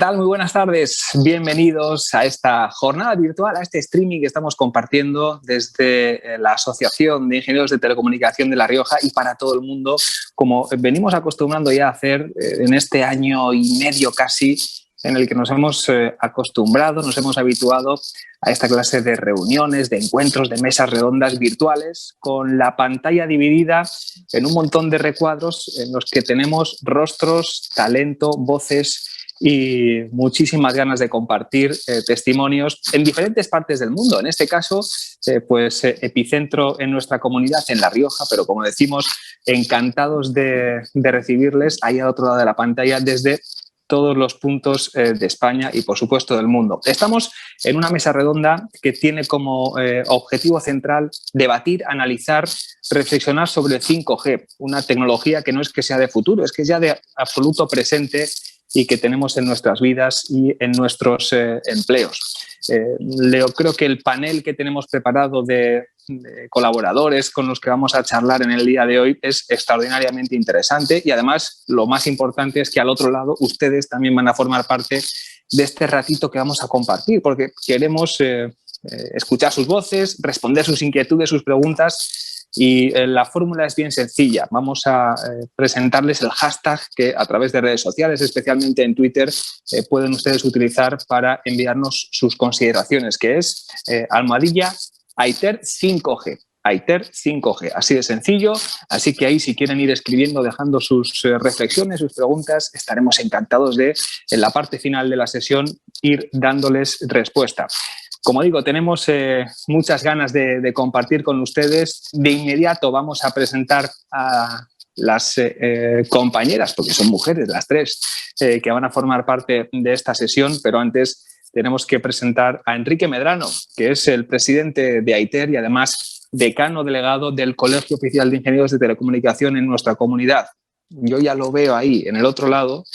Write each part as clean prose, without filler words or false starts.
tal? Muy buenas tardes. Bienvenidos a esta jornada virtual, a este streaming que estamos compartiendo desde la Asociación de Ingenieros de Telecomunicación de La Rioja y para todo el mundo, como venimos acostumbrando ya a hacer en este año y medio casi, en el que nos hemos acostumbrado, nos hemos habituado a esta clase de reuniones, de encuentros, de mesas redondas virtuales, con la pantalla dividida en un montón de recuadros en los que tenemos rostros, talento, voces y muchísimas ganas de compartir testimonios en diferentes partes del mundo. En este caso, epicentro en nuestra comunidad, en La Rioja, pero como decimos, encantados de recibirles ahí al otro lado de la pantalla desde todos los puntos de España y, por supuesto, del mundo. Estamos en una mesa redonda que tiene como objetivo central debatir, analizar, reflexionar sobre el 5G, una tecnología que no es que sea de futuro, es que es ya de absoluto presente y que tenemos en nuestras vidas y en nuestros empleos. Creo que el panel que tenemos preparado de colaboradores con los que vamos a charlar en el día de hoy es extraordinariamente interesante y además lo más importante es que al otro lado ustedes también van a formar parte de este ratito que vamos a compartir porque queremos escuchar sus voces, responder sus inquietudes, sus preguntas. Y la fórmula es bien sencilla. Vamos a presentarles el hashtag que a través de redes sociales, especialmente en Twitter, pueden ustedes utilizar para enviarnos sus consideraciones, que es #Aiter 5G. Aiter 5G, así de sencillo. Así que ahí, si quieren ir escribiendo, dejando sus reflexiones, sus preguntas, estaremos encantados de, en la parte final de la sesión, ir dándoles respuesta. Como digo, tenemos muchas ganas de compartir con ustedes. De inmediato vamos a presentar a las compañeras, porque son mujeres las tres, que van a formar parte de esta sesión, pero antes tenemos que presentar a Enrique Medrano, que es el presidente de Aiter y además decano delegado del Colegio Oficial de Ingenieros de Telecomunicación en nuestra comunidad. Yo ya lo veo ahí, en el otro lado,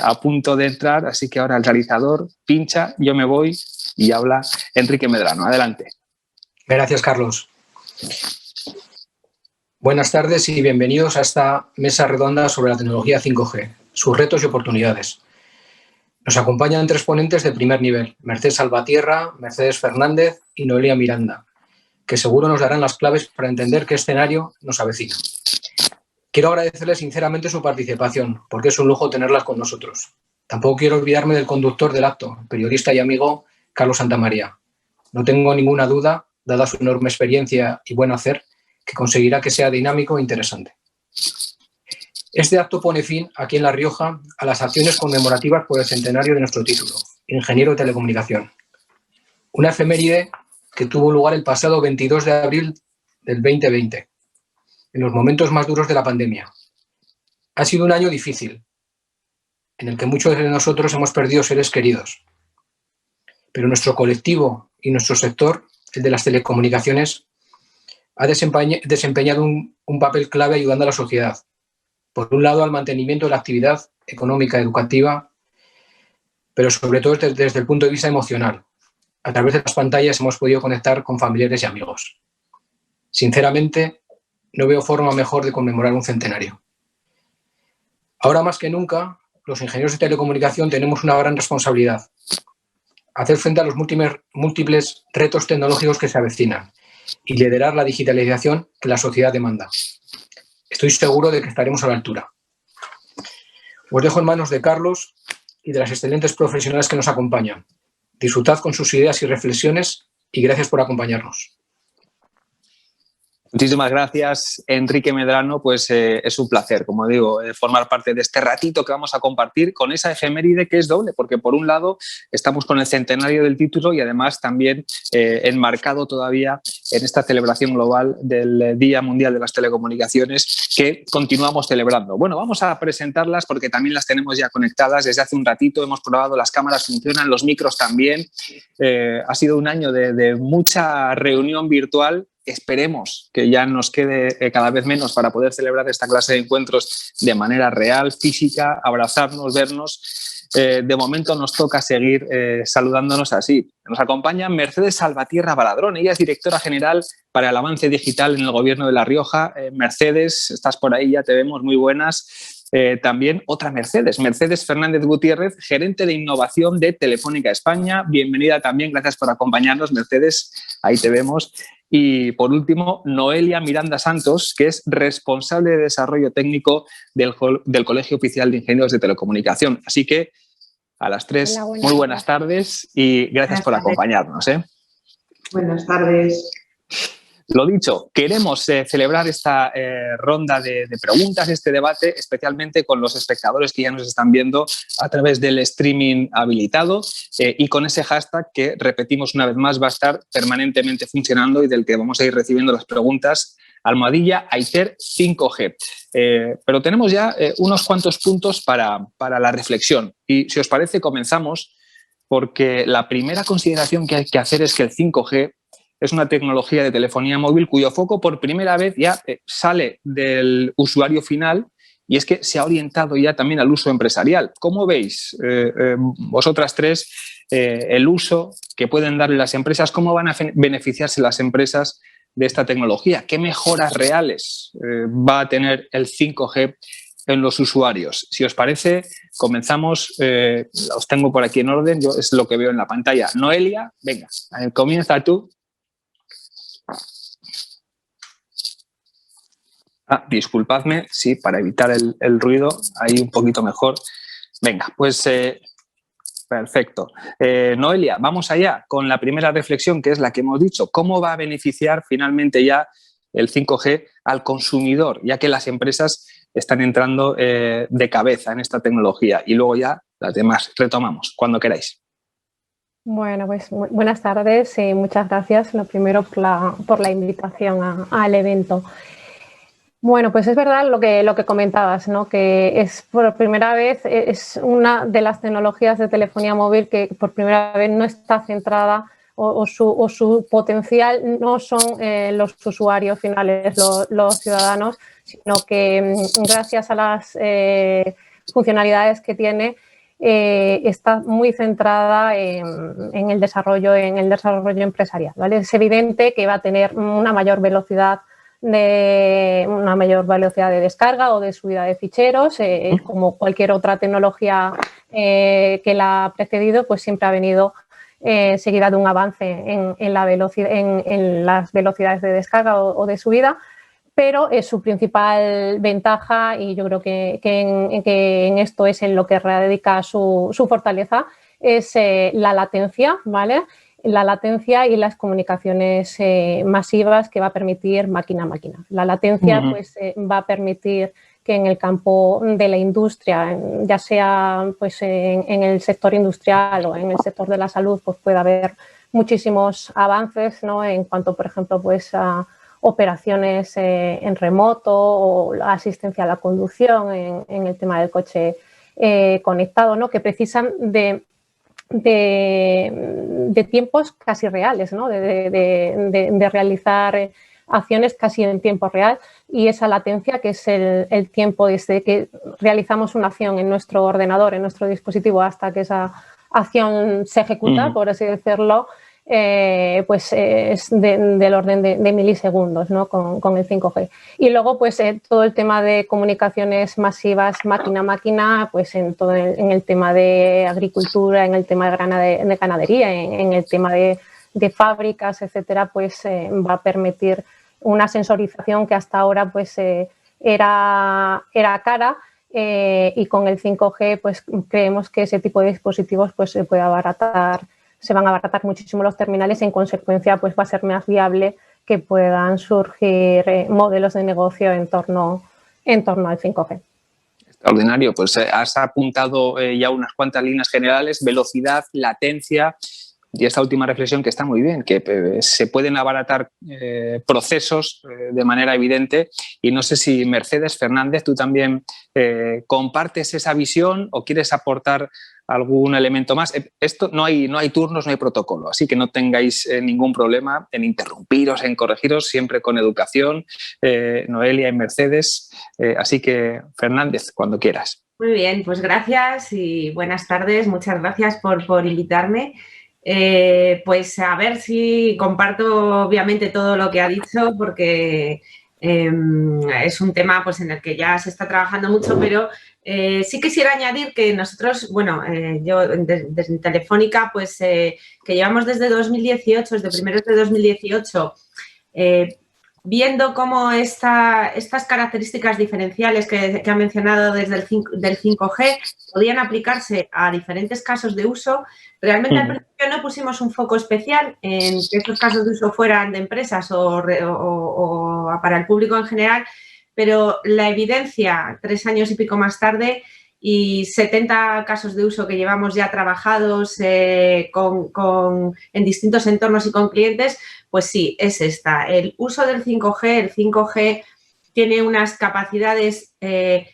a punto de entrar, así que ahora el realizador pincha, yo me voy y habla Enrique Medrano. Adelante. Gracias, Carlos. Buenas tardes y bienvenidos a esta mesa redonda sobre la tecnología 5G, sus retos y oportunidades. Nos acompañan tres ponentes de primer nivel, Mercedes Salvatierra, Mercedes Fernández y Noelia Miranda, que seguro nos darán las claves para entender qué escenario nos avecina. Quiero agradecerles sinceramente su participación, porque es un lujo tenerlas con nosotros. Tampoco quiero olvidarme del conductor del acto, periodista y amigo Carlos Santamaría. No tengo ninguna duda, dada su enorme experiencia y buen hacer, que conseguirá que sea dinámico e interesante. Este acto pone fin, aquí en La Rioja, a las acciones conmemorativas por el centenario de nuestro título, Ingeniero de Telecomunicación. Una efeméride que tuvo lugar el pasado 22 de abril del 2020, en los momentos más duros de la pandemia. Ha sido un año difícil, en el que muchos de nosotros hemos perdido seres queridos. Pero nuestro colectivo y nuestro sector, el de las telecomunicaciones, ha desempeñado un papel clave ayudando a la sociedad. Por un lado, al mantenimiento de la actividad económica, educativa, pero sobre todo desde el punto de vista emocional. A través de las pantallas hemos podido conectar con familiares y amigos. Sinceramente, no veo forma mejor de conmemorar un centenario. Ahora más que nunca, los ingenieros de telecomunicación tenemos una gran responsabilidad: hacer frente a los múltiples retos tecnológicos que se avecinan y liderar la digitalización que la sociedad demanda. Estoy seguro de que estaremos a la altura. Os dejo en manos de Carlos y de las excelentes profesionales que nos acompañan. Disfrutad con sus ideas y reflexiones y gracias por acompañarnos. Muchísimas gracias, Enrique Medrano. Pues es un placer, como digo, formar parte de este ratito que vamos a compartir con esa efeméride que es doble, porque por un lado estamos con el centenario del título y además también enmarcado todavía en esta celebración global del Día Mundial de las Telecomunicaciones que continuamos celebrando. Bueno, vamos a presentarlas porque también las tenemos ya conectadas desde hace un ratito, hemos probado, las cámaras funcionan, los micros también. Ha sido un año de mucha reunión virtual. Esperemos que ya nos quede cada vez menos para poder celebrar esta clase de encuentros de manera real, física, abrazarnos, vernos. De momento nos toca seguir saludándonos así. Nos acompaña Mercedes Salvatierra Baladrón. Ella es directora general para el avance digital en el Gobierno de La Rioja. Mercedes, estás por ahí, ya te vemos, muy buenas. también otra Mercedes, Mercedes Fernández Gutiérrez, gerente de innovación de Telefónica España. Bienvenida también, gracias por acompañarnos, Mercedes, ahí te vemos. Y por último, Noelia Miranda Santos, que es responsable de desarrollo técnico del Colegio Oficial de Ingenieros de Telecomunicación. Así que a las tres, muy buenas tardes y gracias por acompañarnos. Buenas tardes. Lo dicho, queremos celebrar esta ronda de preguntas, este debate, especialmente con los espectadores que ya nos están viendo a través del streaming habilitado y con ese hashtag que, repetimos una vez más, va a estar permanentemente funcionando y del que vamos a ir recibiendo las preguntas, #Aiter 5G. Pero tenemos ya unos cuantos puntos para la reflexión y, si os parece, comenzamos porque la primera consideración que hay que hacer es que el 5G es una tecnología de telefonía móvil cuyo foco por primera vez ya sale del usuario final y es que se ha orientado ya también al uso empresarial. ¿Cómo veis vosotras tres el uso que pueden darle las empresas? ¿Cómo van a beneficiarse las empresas de esta tecnología? ¿Qué mejoras reales va a tener el 5G en los usuarios? Si os parece, comenzamos. Os tengo por aquí en orden, yo es lo que veo en la pantalla. Noelia, venga, comienza tú. Disculpadme, sí, para evitar el ruido, ahí un poquito mejor. Venga, pues perfecto. Noelia, vamos allá con la primera reflexión, que es la que hemos dicho. ¿Cómo va a beneficiar finalmente ya el 5G al consumidor, ya que las empresas están entrando de cabeza en esta tecnología? Y luego ya las demás retomamos, cuando queráis. Bueno, pues buenas tardes y muchas gracias, lo primero, por la invitación al evento. Bueno, pues es verdad lo que comentabas, ¿no? Que es por primera vez, es una de las tecnologías de telefonía móvil que por primera vez no está centrada o su potencial no son los usuarios finales, los ciudadanos, sino que gracias a las funcionalidades que tiene, está muy centrada en el desarrollo empresarial, ¿vale? Es evidente que va a tener una mayor velocidad de descarga o de subida de ficheros, como cualquier otra tecnología que la ha precedido, pues siempre ha venido seguida de un avance en las velocidades de descarga o de subida, pero es su principal ventaja y yo creo que en esto es en lo que radica su fortaleza, es la latencia, ¿vale? La latencia y las comunicaciones masivas que va a permitir máquina a máquina. La latencia pues, va a permitir que en el campo de la industria, ya sea pues, en el sector industrial o en el sector de la salud, pues pueda haber muchísimos avances, ¿no? En cuanto, por ejemplo, pues, a operaciones en remoto o la asistencia a la conducción en el tema del coche conectado, ¿no? Que precisan de tiempos casi reales, ¿no? de realizar acciones casi en tiempo real, y esa latencia, que es el tiempo desde que realizamos una acción en nuestro ordenador, en nuestro dispositivo, hasta que esa acción se ejecuta, por así decirlo, pues es del orden de milisegundos, ¿no? con el 5G. Y luego pues todo el tema de comunicaciones masivas máquina a máquina, pues en el tema de agricultura, en el tema de ganadería, en el tema de fábricas, etcétera, pues va a permitir una sensorización que hasta ahora pues era cara, y con el 5G pues creemos que ese tipo de dispositivos pues se van a abaratar muchísimo los terminales y en consecuencia pues va a ser más viable que puedan surgir modelos de negocio en torno al 5G. Extraordinario, pues has apuntado ya unas cuantas líneas generales: velocidad, latencia y esta última reflexión que está muy bien, que se pueden abaratar procesos de manera evidente. Y no sé si Mercedes Fernández, tú también compartes esa visión o quieres aportar algún elemento más. Esto no hay turnos, no hay protocolo, así que no tengáis ningún problema en interrumpiros, en corregiros, siempre con educación, Noelia y Mercedes. Así que, Fernández, cuando quieras. Muy bien, pues gracias y buenas tardes. Muchas gracias por invitarme. Pues a ver si comparto obviamente todo lo que ha dicho, porque Es un tema pues, en el que ya se está trabajando mucho, pero sí quisiera añadir que nosotros, bueno, yo desde Telefónica, pues que llevamos desde 2018, desde primeros de 2018, viendo cómo estas características diferenciales que ha mencionado desde del 5G podían aplicarse a diferentes casos de uso, realmente al principio no pusimos un foco especial en que estos casos de uso fueran de empresas o para el público en general, pero la evidencia 3 años y pico más tarde y 70 casos de uso que llevamos ya trabajados en distintos entornos y con clientes, pues sí, es esta. El uso del 5G, el 5G tiene unas capacidades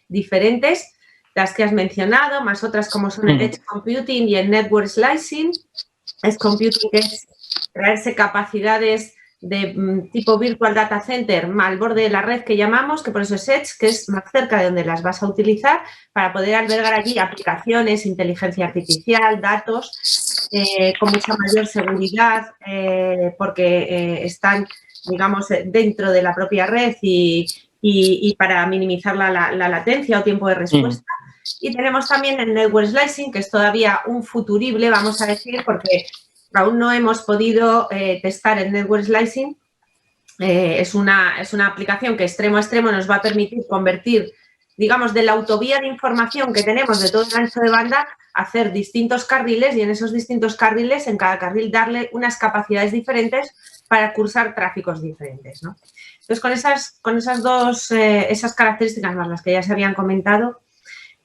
diferentes, las que has mencionado, más otras como son el Edge Computing y el Network Slicing. Edge Computing es traerse capacidades de tipo Virtual Data Center al borde de la red que llamamos, que por eso es Edge, que es más cerca de donde las vas a utilizar para poder albergar allí aplicaciones, inteligencia artificial, datos, con mucha mayor seguridad, porque están, digamos, dentro de la propia red y para minimizar la latencia o tiempo de respuesta. Y tenemos también el Network Slicing, que es todavía un futurible, vamos a decir, porque aún no hemos podido testar el Network Slicing. Es una aplicación que extremo a extremo nos va a permitir convertir, digamos, de la autovía de información que tenemos de todo el ancho de banda, hacer distintos carriles y en esos distintos carriles, en cada carril, darle unas capacidades diferentes para cursar tráficos diferentes, ¿no? Entonces, con esas dos esas características más las que ya se habían comentado,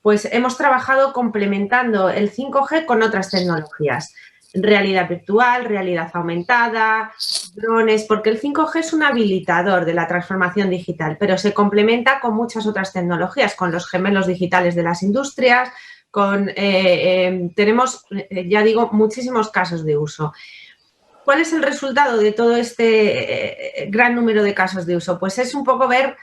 pues hemos trabajado complementando el 5G con otras tecnologías. Realidad virtual, realidad aumentada, drones, porque el 5G es un habilitador de la transformación digital, pero se complementa con muchas otras tecnologías, con los gemelos digitales de las industrias, tenemos, ya digo, muchísimos casos de uso. ¿Cuál es el resultado de todo este gran número de casos de uso? Pues es un poco ver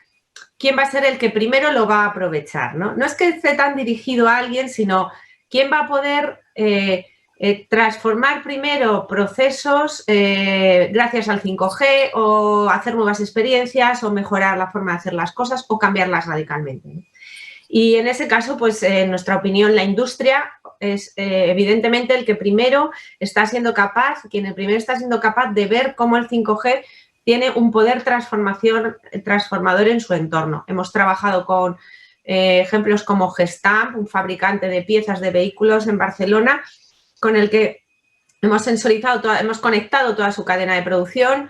quién va a ser el que primero lo va a aprovechar, ¿no? No es que esté tan dirigido a alguien, sino quién va a poder transformar primero procesos gracias al 5G o hacer nuevas experiencias o mejorar la forma de hacer las cosas o cambiarlas radicalmente, ¿no? Y en ese caso, pues en nuestra opinión, la industria es evidentemente el que primero está siendo capaz, de ver cómo el 5G tiene un poder transformador en su entorno. Hemos trabajado con ejemplos como Gestamp, un fabricante de piezas de vehículos en Barcelona, con el que hemos conectado toda su cadena de producción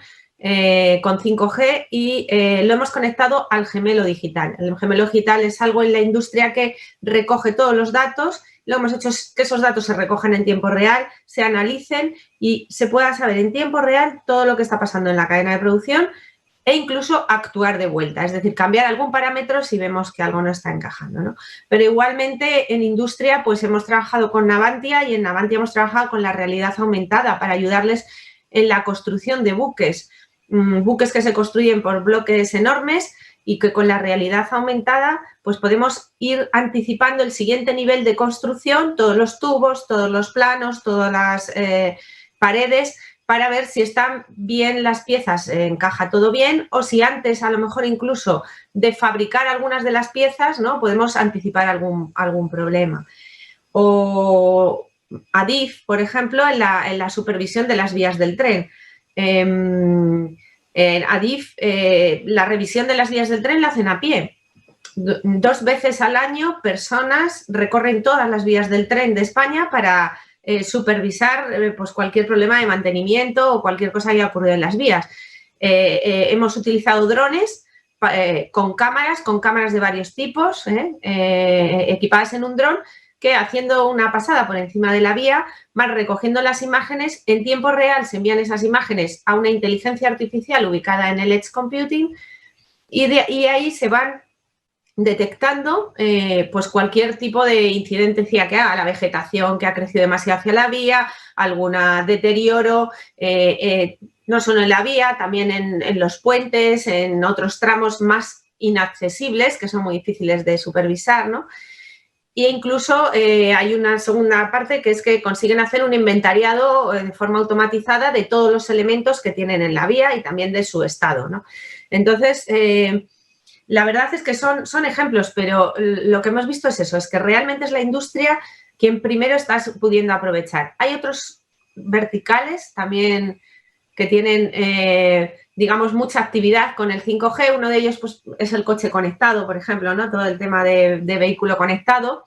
con 5G y lo hemos conectado al gemelo digital. El gemelo digital es algo en la industria que recoge todos los datos. Lo que hemos hecho es que esos datos se recojan en tiempo real, se analicen y se pueda saber en tiempo real todo lo que está pasando en la cadena de producción e incluso actuar de vuelta, es decir, cambiar algún parámetro si vemos que algo no está encajando, ¿no? Pero igualmente en industria pues hemos trabajado con Navantia y en Navantia hemos trabajado con la realidad aumentada para ayudarles en la construcción de buques que se construyen por bloques enormes y que con la realidad aumentada pues podemos ir anticipando el siguiente nivel de construcción, todos los tubos, todos los planos, todas las paredes, para ver si están bien las piezas, encaja todo bien, o si antes a lo mejor incluso de fabricar algunas de las piezas, ¿no?, podemos anticipar algún problema. O Adif, por ejemplo, en la supervisión de las vías del tren. En Adif, la revisión de las vías del tren la hacen a pie. 2 veces al año personas recorren todas las vías del tren de España para supervisar pues cualquier problema de mantenimiento o cualquier cosa que haya ocurrido en las vías. Hemos utilizado drones con cámaras de varios tipos, equipadas en un dron, que haciendo una pasada por encima de la vía van recogiendo las imágenes, en tiempo real se envían esas imágenes a una inteligencia artificial ubicada en el Edge Computing y ahí se van detectando pues cualquier tipo de incidencia que haga, la vegetación que ha crecido demasiado hacia la vía, algún deterioro, no solo en la vía, también en los puentes, en otros tramos más inaccesibles que son muy difíciles de supervisar, ¿no? E incluso hay una segunda parte que es que consiguen hacer un inventariado de forma automatizada de todos los elementos que tienen en la vía y también de su estado, ¿no? Entonces, la verdad es que son ejemplos, pero lo que hemos visto es eso, es que realmente es la industria quien primero está pudiendo aprovechar. Hay otros verticales también que tienen, digamos, mucha actividad con el 5G. Uno de ellos pues, es el coche conectado, por ejemplo, ¿no? Todo el tema de vehículo conectado.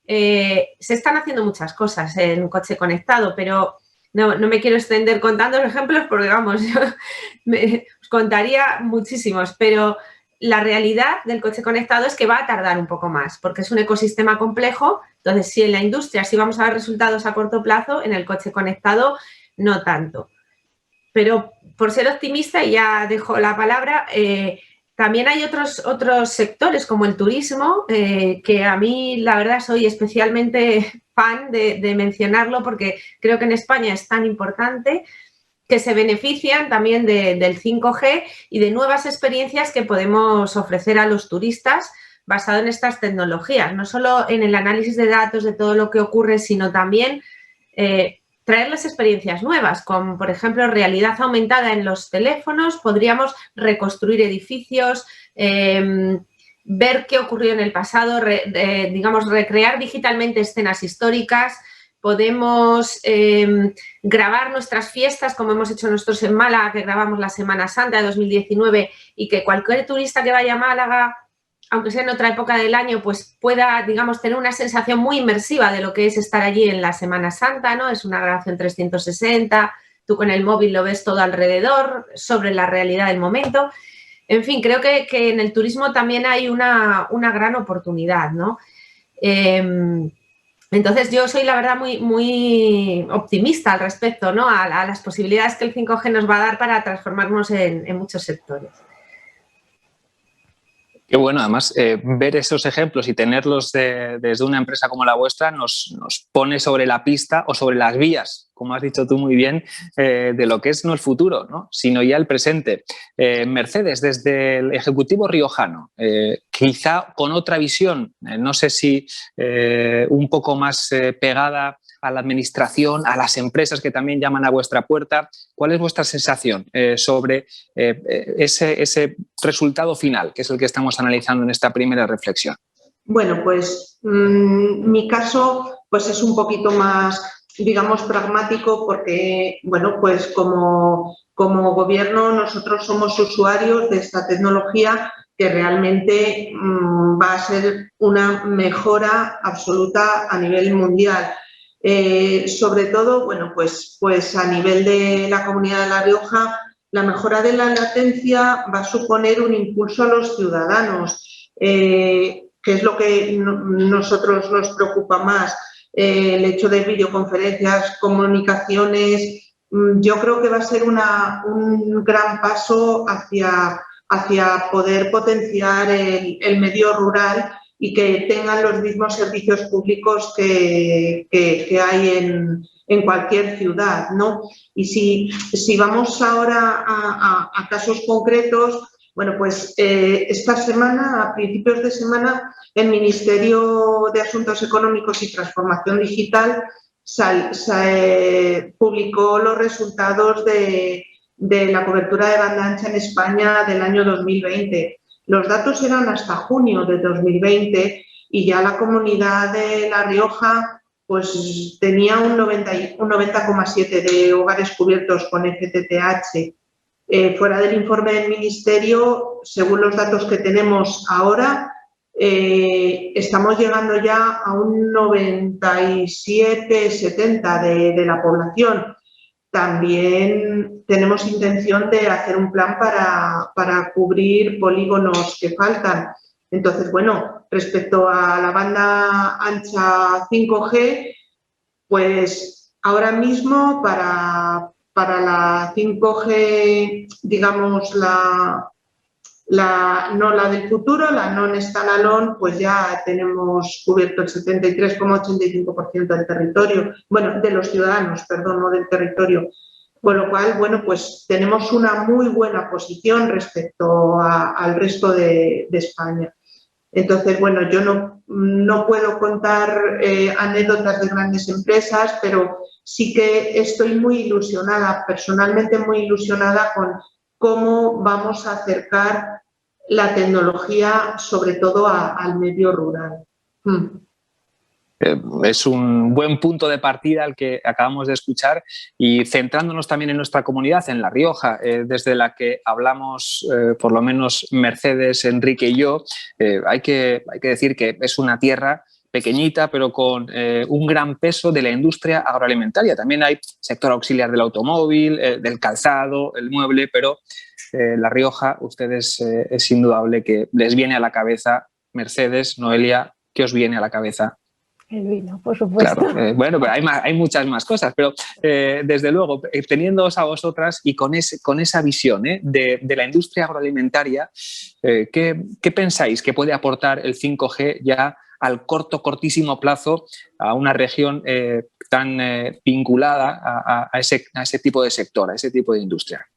Se están haciendo muchas cosas en coche conectado, pero no me quiero extender contando los ejemplos porque, vamos, yo os contaría muchísimos, pero la realidad del coche conectado es que va a tardar un poco más porque es un ecosistema complejo. Entonces, si en la industria sí vamos a ver resultados a corto plazo, en el coche conectado no tanto. Pero por ser optimista, y ya dejo la palabra, también hay otros sectores como el turismo, que a mí la verdad soy especialmente fan de mencionarlo porque creo que en España es tan importante, que se benefician también del 5G y de nuevas experiencias que podemos ofrecer a los turistas basado en estas tecnologías, no solo en el análisis de datos de todo lo que ocurre, sino también traerles experiencias nuevas, como por ejemplo realidad aumentada en los teléfonos. Podríamos reconstruir edificios, ver qué ocurrió en el pasado, digamos, recrear digitalmente escenas históricas. Podemos grabar nuestras fiestas, como hemos hecho nosotros en Málaga, que grabamos la Semana Santa de 2019 y que cualquier turista que vaya a Málaga, aunque sea en otra época del año, pues pueda, digamos, tener una sensación muy inmersiva de lo que es estar allí en la Semana Santa, ¿no? Es una grabación 360, tú con el móvil lo ves todo alrededor, sobre la realidad del momento. En fin, creo que en el turismo también hay una gran oportunidad, ¿no? Entonces, yo soy, la verdad, muy optimista al respecto, ¿no? A las posibilidades que el 5G nos va a dar para transformarnos en muchos sectores. Qué bueno, además, ver esos ejemplos y tenerlos desde una empresa como la vuestra nos pone sobre la pista o sobre las vías, como has dicho tú muy bien, de lo que es no el futuro, ¿no? Sino ya el presente. Mercedes, desde el Ejecutivo riojano, quizá con otra visión, no sé si un poco más pegada a la administración, a las empresas que también llaman a vuestra puerta. ¿Cuál es vuestra sensación sobre ese resultado final, que es el que estamos analizando en esta primera reflexión? Bueno, pues mi caso pues es un poquito más, digamos, pragmático porque, bueno, pues como gobierno nosotros somos usuarios de esta tecnología que realmente va a ser una mejora absoluta a nivel mundial. Sobre todo, bueno, pues a nivel de la Comunidad de La Rioja, la mejora de la latencia va a suponer un impulso a los ciudadanos, que es lo que nosotros nos preocupa más. El hecho de videoconferencias, comunicaciones, yo creo que va a ser un gran paso hacia poder potenciar el medio rural y que tengan los mismos servicios públicos que hay en cualquier ciudad, ¿no? Y si vamos ahora a casos concretos, bueno, pues esta semana, a principios de semana, el Ministerio de Asuntos Económicos y Transformación Digital publicó los resultados de la cobertura de banda ancha en España del año 2020. Los datos eran hasta junio de 2020 y ya la Comunidad de La Rioja pues tenía un 90,7 de hogares cubiertos con FTTH. Fuera del informe del Ministerio, según los datos que tenemos ahora, estamos llegando ya a un 97-70 de la población. También tenemos intención de hacer un plan para cubrir polígonos que faltan. Entonces, bueno, respecto a la banda ancha 5G, pues ahora mismo para la 5G, digamos, no la del futuro, la non-standalone, pues ya tenemos cubierto el 73,85% del territorio, bueno, de los ciudadanos, perdón, no del territorio. Con lo cual, bueno, pues tenemos una muy buena posición respecto al resto de España. Entonces, bueno, yo no puedo contar anécdotas de grandes empresas, pero sí que estoy muy ilusionada, personalmente muy ilusionada cómo vamos a acercar la tecnología, sobre todo al medio rural. Es un buen punto de partida el que acabamos de escuchar, y centrándonos también en nuestra comunidad, en La Rioja, desde la que hablamos por lo menos Mercedes, Enrique y yo, hay que decir que es una tierra pequeñita, pero con un gran peso de la industria agroalimentaria. También hay sector auxiliar del automóvil, del calzado, el mueble, pero La Rioja, ustedes es indudable que les viene a la cabeza. Mercedes, Noelia, ¿qué os viene a la cabeza? El vino, por supuesto. Claro, bueno, pero hay muchas más cosas, pero desde luego, teniéndoos a vosotras y con esa visión de la industria agroalimentaria, ¿qué pensáis que puede aportar el 5G ya al cortísimo plazo a una región tan vinculada a ese tipo de sector, a ese tipo de industria?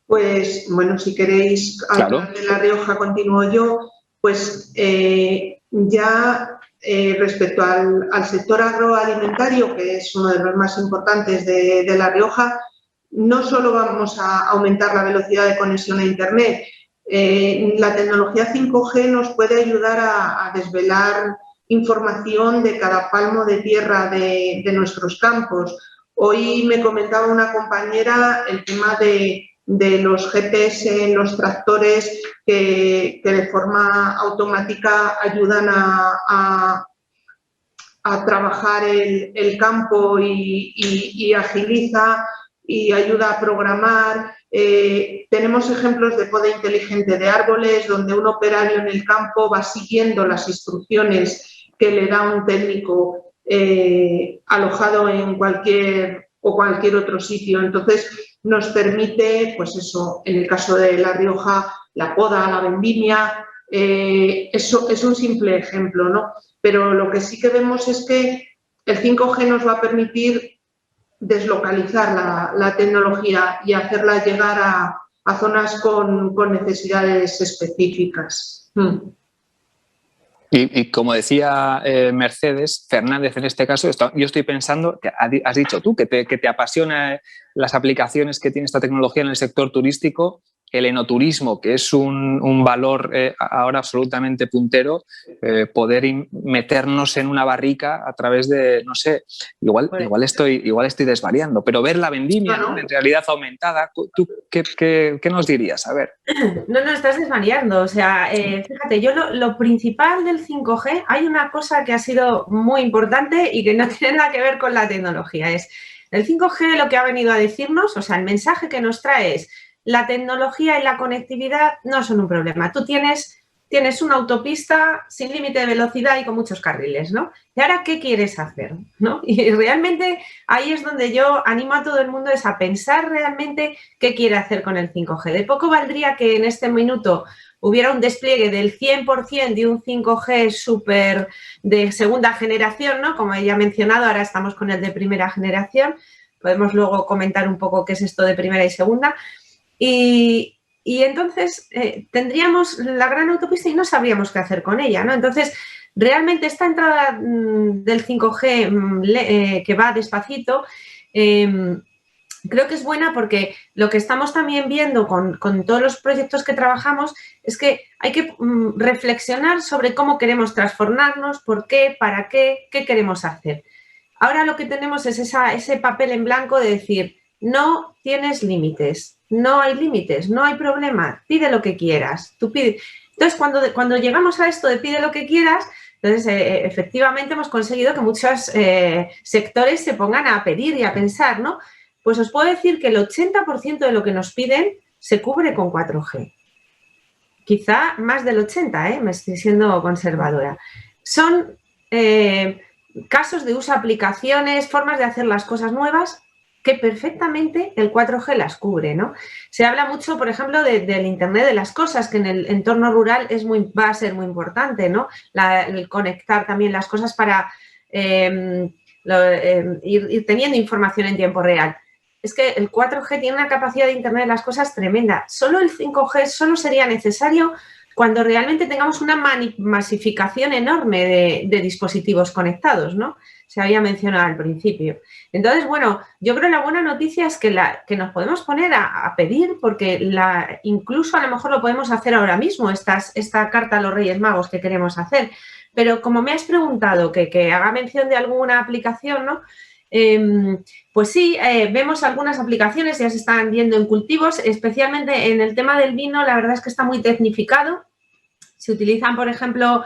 Pues bueno, si queréis hablar de La Rioja, continúo yo. Pues respecto al sector agroalimentario, que es uno de los más importantes de La Rioja, no solo vamos a aumentar la velocidad de conexión a Internet. La tecnología 5G nos puede ayudar a desvelar información de cada palmo de tierra de nuestros campos. Hoy me comentaba una compañera el tema de los GPS en los tractores que de forma automática ayudan a trabajar el campo y agiliza y ayuda a programar. Tenemos ejemplos de poda inteligente de árboles, donde un operario en el campo va siguiendo las instrucciones que le da un técnico alojado en cualquier otro sitio. Entonces, nos permite, pues eso, en el caso de La Rioja, la poda, la vendimia, eso es un simple ejemplo, ¿no? Pero lo que sí que vemos es que el 5G nos va a permitir deslocalizar la tecnología y hacerla llegar a zonas con necesidades específicas. Y como decía Mercedes Fernández en este caso, yo estoy pensando, que has dicho tú, que te apasiona las aplicaciones que tiene esta tecnología en el sector turístico, el enoturismo, que es un valor ahora absolutamente puntero, poder meternos en una barrica a través de, no sé, igual estoy desvariando, pero ver la vendimia, ¿no? En realidad aumentada. ¿Tú qué nos dirías? A ver. No, estás desvariando. O sea, fíjate, yo lo principal del 5G, hay una cosa que ha sido muy importante y que no tiene nada que ver con la tecnología. Es el 5G lo que ha venido a decirnos, o sea, el mensaje que nos trae es: la tecnología y la conectividad no son un problema. Tú tienes una autopista sin límite de velocidad y con muchos carriles, ¿no? ¿Y ahora qué quieres hacer? ¿No? Y realmente ahí es donde yo animo a todo el mundo, es a pensar realmente qué quiere hacer con el 5G. De poco valdría que en este minuto hubiera un despliegue del 100% de un 5G súper de segunda generación, ¿no? Como ya he mencionado, ahora estamos con el de primera generación. Podemos luego comentar un poco qué es esto de primera y segunda. Y entonces tendríamos la gran autopista y no sabríamos qué hacer con ella, ¿no? Entonces, realmente esta entrada del 5G que va despacito, creo que es buena, porque lo que estamos también viendo con todos los proyectos que trabajamos es que hay que reflexionar sobre cómo queremos transformarnos, por qué, para qué queremos hacer. Ahora lo que tenemos es ese papel en blanco de decir: no tienes límites. No hay límites, no hay problema, pide lo que quieras, tú pide. Entonces, cuando llegamos a esto de pide lo que quieras, entonces efectivamente hemos conseguido que muchos sectores se pongan a pedir y a pensar, ¿no? Pues os puedo decir que el 80% de lo que nos piden se cubre con 4G. Quizá más del 80%, me estoy siendo conservadora. Son casos de uso, aplicaciones, formas de hacer las cosas nuevas, que perfectamente el 4G las cubre, ¿no? Se habla mucho, por ejemplo, del Internet de las cosas, que en el entorno rural va a ser muy importante, ¿no? El conectar también las cosas para ir teniendo información en tiempo real. Es que el 4G tiene una capacidad de Internet de las cosas tremenda. Solo el 5G solo sería necesario cuando realmente tengamos una masificación enorme de dispositivos conectados, ¿no? Se había mencionado al principio. Entonces, bueno, yo creo que la buena noticia es que nos podemos poner a pedir, porque incluso a lo mejor lo podemos hacer ahora mismo, esta carta a los Reyes Magos que queremos hacer. Pero como me has preguntado que haga mención de alguna aplicación, ¿no? Pues sí, vemos algunas aplicaciones, ya se están viendo en cultivos, especialmente en el tema del vino, la verdad es que está muy tecnificado. Se utilizan, por ejemplo,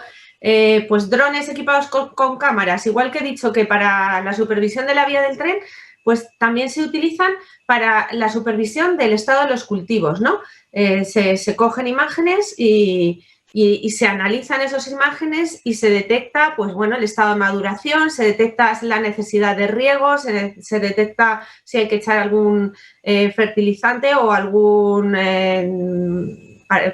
pues drones equipados con cámaras, igual que he dicho que para la supervisión de la vía del tren, pues también se utilizan para la supervisión del estado de los cultivos, ¿no? Se cogen imágenes y se analizan esas imágenes y se detecta, pues bueno, el estado de maduración, se detecta la necesidad de riego, se detecta si hay que echar algún fertilizante o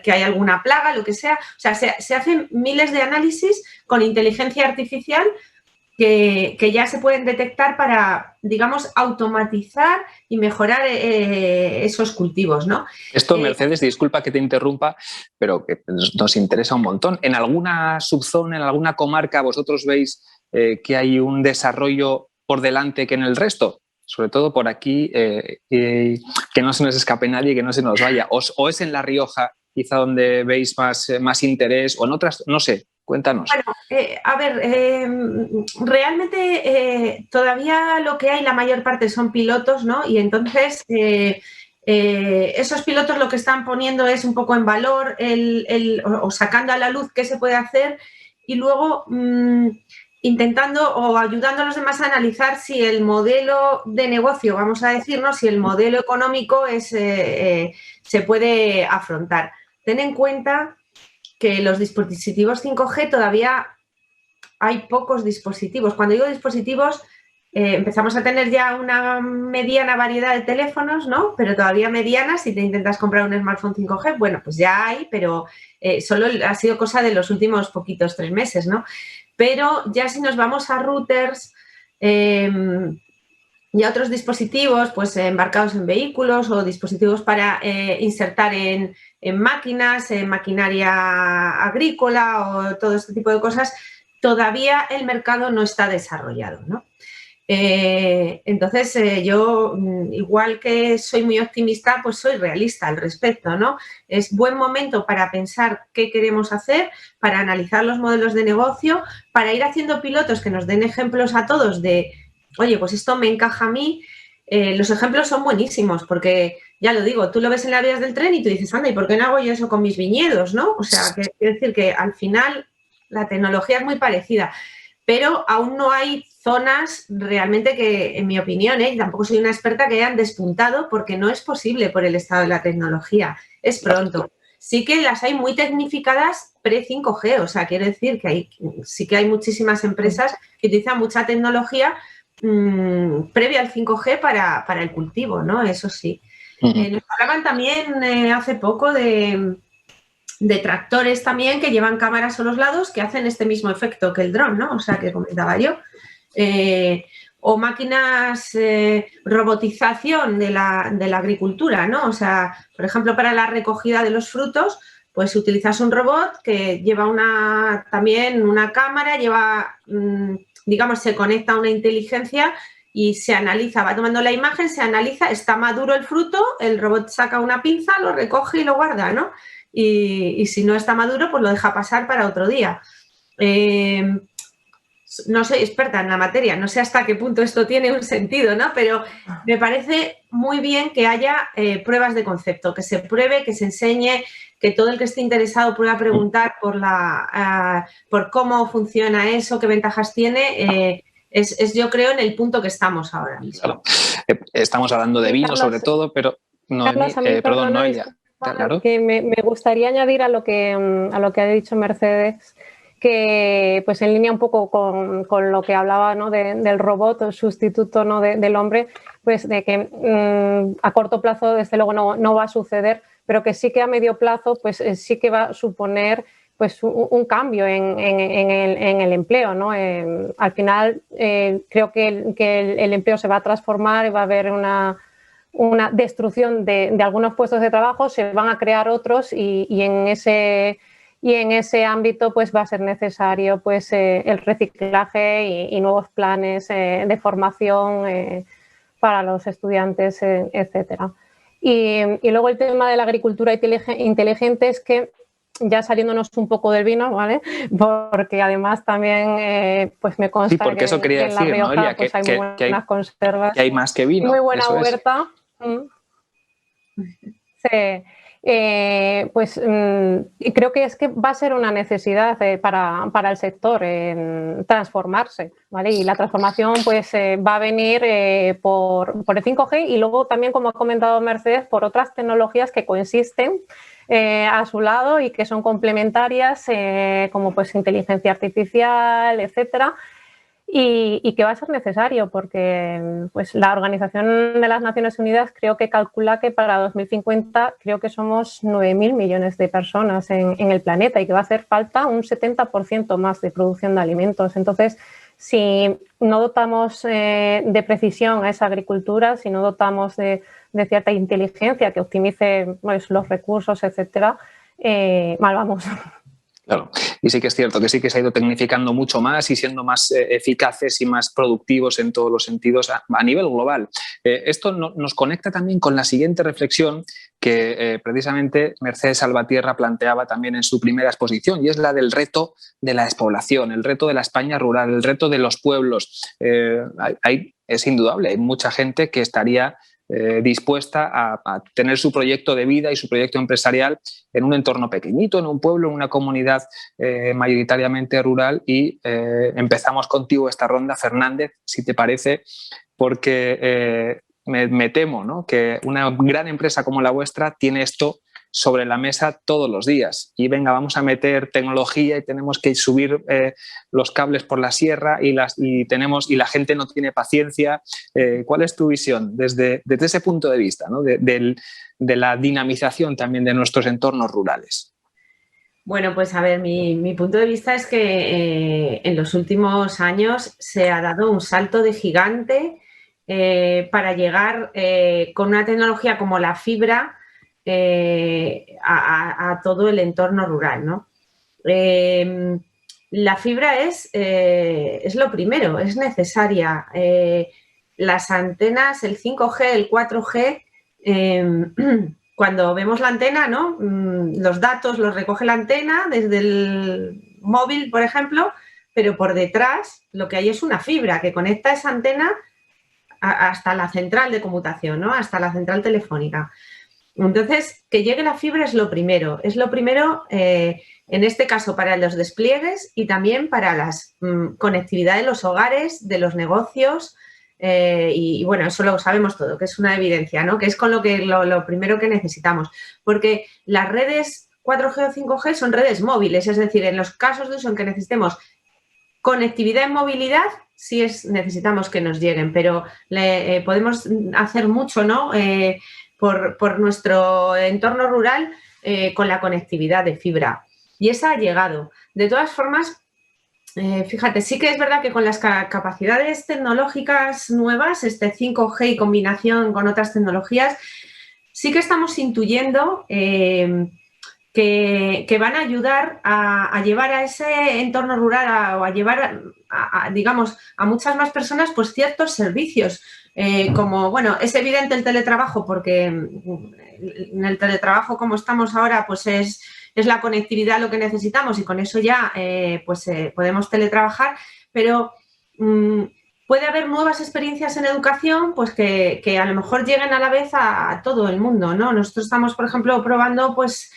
que hay alguna plaga, lo que sea. O sea, se hacen miles de análisis con inteligencia artificial que ya se pueden detectar para, digamos, automatizar y mejorar esos cultivos, ¿no? Esto, Mercedes, disculpa que te interrumpa, pero que nos interesa un montón. ¿En alguna subzona, en alguna comarca, vosotros veis que hay un desarrollo por delante que en el resto? Sobre todo por aquí, que no se nos escape nadie, que no se nos vaya. ¿O es en La Rioja, quizá donde veis más interés, o en otras? No sé, cuéntanos. Bueno, a ver, realmente todavía lo que hay, la mayor parte son pilotos, ¿no? Y entonces esos pilotos lo que están poniendo es un poco en valor o sacando a la luz qué se puede hacer y luego intentando o ayudando a los demás a analizar si el modelo de negocio, vamos a decir, ¿no? Si el modelo económico se puede afrontar. Ten en cuenta que los dispositivos 5G todavía hay pocos dispositivos. Cuando digo dispositivos, empezamos a tener ya una mediana variedad de teléfonos, ¿no? Pero todavía medianas, si te intentas comprar un smartphone 5G, bueno, pues ya hay, pero solo ha sido cosa de los últimos poquitos 3 meses, ¿no? Pero ya si nos vamos a routers y a otros dispositivos, pues embarcados en vehículos o dispositivos para insertar en máquinas, en maquinaria agrícola o todo este tipo de cosas, todavía el mercado no está desarrollado, ¿no? Entonces, yo, igual que soy muy optimista, pues soy realista al respecto, ¿no? Es buen momento para pensar qué queremos hacer, para analizar los modelos de negocio, para ir haciendo pilotos que nos den ejemplos a todos de, oye, pues esto me encaja a mí. Los ejemplos son buenísimos porque, ya lo digo, tú lo ves en las vías del tren y tú dices, anda, ¿y por qué no hago yo eso con mis viñedos, no? O sea, quiero decir que al final la tecnología es muy parecida, pero aún no hay zonas realmente que, en mi opinión, tampoco soy una experta, que hayan despuntado porque no es posible por el estado de la tecnología. Es pronto. Sí que las hay muy tecnificadas pre-5G, o sea, quiero decir que sí que hay muchísimas empresas que utilizan mucha tecnología previa al 5G para el cultivo, ¿no? Eso sí. Nos hablaban también hace poco de tractores también que llevan cámaras a los lados que hacen este mismo efecto que el dron, ¿no? O sea, que comentaba yo. O máquinas, robotización de la agricultura, ¿no? O sea, por ejemplo, para la recogida de los frutos, pues utilizas un robot que lleva también una cámara, digamos, se conecta a una inteligencia y se analiza, va tomando la imagen, se analiza, está maduro el fruto, el robot saca una pinza, lo recoge y lo guarda, ¿no? Y si no está maduro, pues lo deja pasar para otro día. No soy experta en la materia, no sé hasta qué punto esto tiene un sentido, ¿no? Pero me parece muy bien que haya pruebas de concepto, que se pruebe, que se enseñe, que todo el que esté interesado pueda preguntar por cómo funciona eso, qué ventajas tiene. Es yo creo en el punto que estamos ahora mismo. Claro. Estamos hablando de vino, Carlos, sobre todo, pero Carlos, perdón, Noelia. Claro. Que me gustaría añadir a lo que ha dicho Mercedes, que pues en línea un poco con lo que hablaba, ¿no? del robot, el sustituto, ¿no? del hombre, pues de que a corto plazo desde luego no va a suceder, pero que sí que a medio plazo pues sí que va a suponer pues un cambio en el empleo, ¿no? Al final creo que el empleo se va a transformar y va a haber una destrucción de algunos puestos de trabajo, se van a crear otros y en ese y en ese ámbito pues va a ser necesario pues el reciclaje y nuevos planes de formación para los estudiantes, etcétera. Y luego el tema de la agricultura inteligente es que, ya saliéndonos un poco del vino, ¿vale? Porque además también pues me consta porque que eso quería en La decir, Rioja Noelia, pues hay muy buenas conservas. Que hay más que vino. Muy buena eso huerta. Sí. Creo que es que va a ser una necesidad para el sector transformarse, ¿vale? Y la transformación pues va a venir por el 5G y luego también, como ha comentado Mercedes, por otras tecnologías que coexisten a su lado y que son complementarias, como pues inteligencia artificial, etcétera. Y que va a ser necesario porque pues, la Organización de las Naciones Unidas creo que calcula que para 2050 creo que somos 9.000 millones de personas en el planeta y que va a hacer falta un 70% más de producción de alimentos. Entonces, si no dotamos de precisión a esa agricultura, si no dotamos de cierta inteligencia que optimice pues, los recursos, etcétera, mal vamos. Claro, y sí que es cierto que sí que se ha ido tecnificando mucho más y siendo más eficaces y más productivos en todos los sentidos a nivel global. Esto nos conecta también con la siguiente reflexión que precisamente Mercedes Salvatierra planteaba también en su primera exposición, y es la del reto de la despoblación, el reto de la España rural, el reto de los pueblos. Es indudable, hay mucha gente que estaría dispuesta a tener su proyecto de vida y su proyecto empresarial en un entorno pequeñito, en un pueblo, en una comunidad mayoritariamente rural. Y empezamos contigo esta ronda, Fernández, si te parece, porque me temo, ¿no?, que una gran empresa como la vuestra tiene esto sobre la mesa todos los días. Y venga, vamos a meter tecnología y tenemos que subir los cables por la sierra y la gente no tiene paciencia. ¿Cuál es tu visión desde ese punto de vista, ¿no?, de la dinamización también de nuestros entornos rurales? Bueno, pues a ver, mi punto de vista es que en los últimos años se ha dado un salto de gigante para llegar con una tecnología como la fibra a todo el entorno rural, ¿no? La fibra es lo primero, es necesaria. Las antenas, el 5G, el 4G, cuando vemos la antena, ¿no?, los datos los recoge la antena desde el móvil, por ejemplo, pero por detrás lo que hay es una fibra que conecta esa antena hasta la central de conmutación, ¿no?, hasta la central telefónica. Entonces, que llegue la fibra es lo primero en este caso para los despliegues y también para la conectividad de los hogares, de los negocios, y bueno, eso lo sabemos todo, que es una evidencia, ¿no?, que es con lo primero que necesitamos, porque las redes 4G o 5G son redes móviles, es decir, en los casos de uso en que necesitemos conectividad en movilidad, sí necesitamos que nos lleguen, pero podemos hacer mucho, ¿no?, por nuestro entorno rural con la conectividad de fibra. Y esa ha llegado. De todas formas, fíjate, sí que es verdad que con las capacidades tecnológicas nuevas, este 5G y combinación con otras tecnologías, sí que estamos intuyendo que van a ayudar a llevar a ese entorno rural o a llevar, digamos, a muchas más personas pues ciertos servicios. Como, bueno, es evidente el teletrabajo porque en el teletrabajo como estamos ahora pues es la conectividad lo que necesitamos y con eso ya podemos teletrabajar, pero puede haber nuevas experiencias en educación pues que a lo mejor lleguen a la vez a todo el mundo, ¿no? Nosotros estamos, por ejemplo, probando pues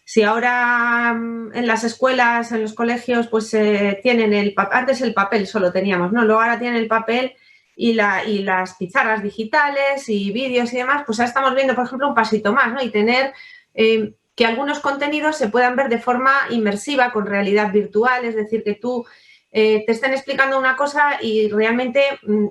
si ahora en las escuelas, en los colegios pues tienen antes el papel solo teníamos, ¿no? Luego ahora tienen el papel y las pizarras digitales y vídeos y demás, pues ahora estamos viendo, por ejemplo, un pasito más, ¿no? Y tener que algunos contenidos se puedan ver de forma inmersiva, con realidad virtual, es decir, que tú te estén explicando una cosa y realmente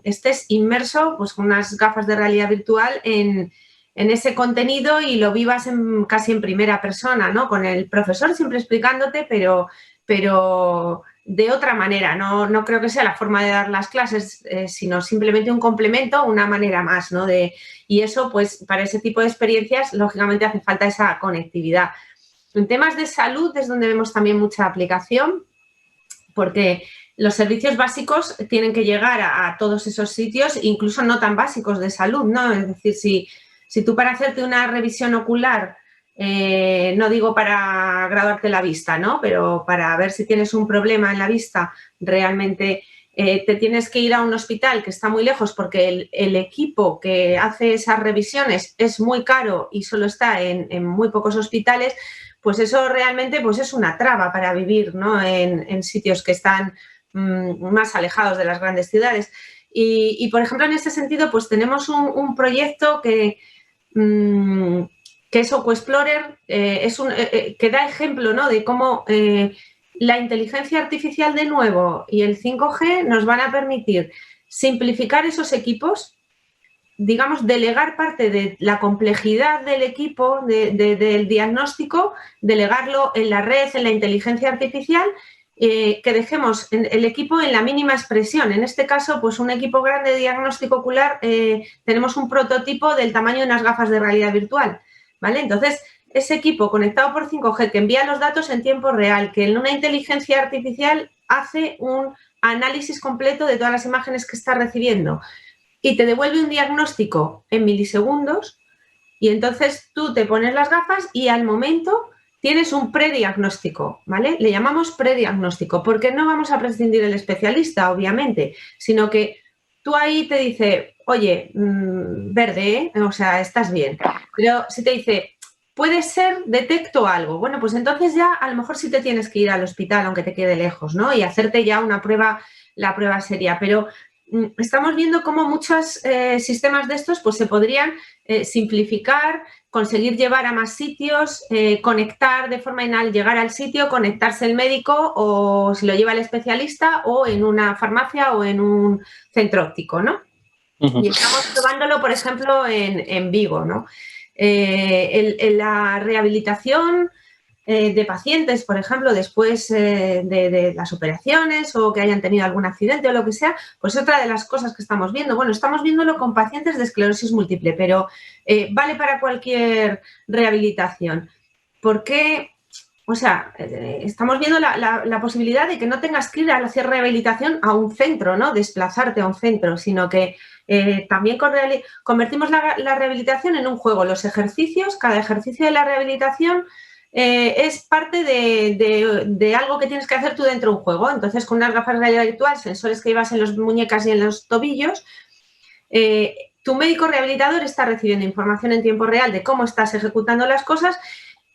estés inmerso pues, con unas gafas de realidad virtual en ese contenido y lo vivas casi en primera persona, ¿no? Con el profesor siempre explicándote, pero de otra manera. No creo que sea la forma de dar las clases, sino simplemente un complemento, una manera más, ¿no? Y eso, pues, para ese tipo de experiencias, lógicamente hace falta esa conectividad. En temas de salud es donde vemos también mucha aplicación, porque los servicios básicos tienen que llegar a todos esos sitios, incluso no tan básicos de salud, ¿no? Es decir, si tú para hacerte una revisión ocular, no digo para graduarte la vista, ¿no? Pero para ver si tienes un problema en la vista, realmente te tienes que ir a un hospital que está muy lejos porque el equipo que hace esas revisiones es muy caro y solo está en muy pocos hospitales, pues eso realmente pues es una traba para vivir, ¿no? En sitios que están más alejados de las grandes ciudades. Y, por ejemplo, en este sentido, pues tenemos un proyecto que es OcuExplorer, que da ejemplo, ¿no? De cómo la inteligencia artificial de nuevo y el 5G nos van a permitir simplificar esos equipos, digamos, delegar parte de la complejidad del equipo, del diagnóstico, delegarlo en la red, en la inteligencia artificial, que dejemos el equipo en la mínima expresión. En este caso, pues un equipo grande de diagnóstico ocular, tenemos un prototipo del tamaño de unas gafas de realidad virtual, ¿vale? Entonces, ese equipo conectado por 5G que envía los datos en tiempo real, que en una inteligencia artificial hace un análisis completo de todas las imágenes que está recibiendo y te devuelve un diagnóstico en milisegundos, y entonces tú te pones las gafas y al momento tienes un prediagnóstico, ¿vale? Le llamamos prediagnóstico porque no vamos a prescindir del especialista, obviamente, sino que tú ahí te dice, oye, verde, ¿eh? O sea, estás bien. Pero si te dice, puede ser, detecto algo, bueno, pues entonces ya a lo mejor sí te tienes que ir al hospital, aunque te quede lejos, ¿no? Y hacerte ya una prueba, la prueba seria. Pero estamos viendo cómo muchos sistemas de estos pues se podrían simplificar, conseguir llevar a más sitios, conectar de forma inal, llegar al sitio, conectarse el médico o si lo lleva el especialista o en una farmacia o en un centro óptico, ¿no? Y estamos probándolo, por ejemplo, en Vigo, ¿no? En la rehabilitación de pacientes, por ejemplo, después de las operaciones o que hayan tenido algún accidente o lo que sea, pues otra de las cosas que estamos viendo. Bueno, estamos viéndolo con pacientes de esclerosis múltiple, pero vale para cualquier rehabilitación. ¿Por qué? O sea, estamos viendo la posibilidad de que no tengas que ir a hacer rehabilitación a un centro, ¿no? Desplazarte a un centro, sino que también convertimos la rehabilitación en un juego. Los ejercicios, cada ejercicio de la rehabilitación es parte de algo que tienes que hacer tú dentro de un juego. Entonces, con unas gafas de realidad virtual, sensores que llevas en las muñecas y en los tobillos, tu médico rehabilitador está recibiendo información en tiempo real de cómo estás ejecutando las cosas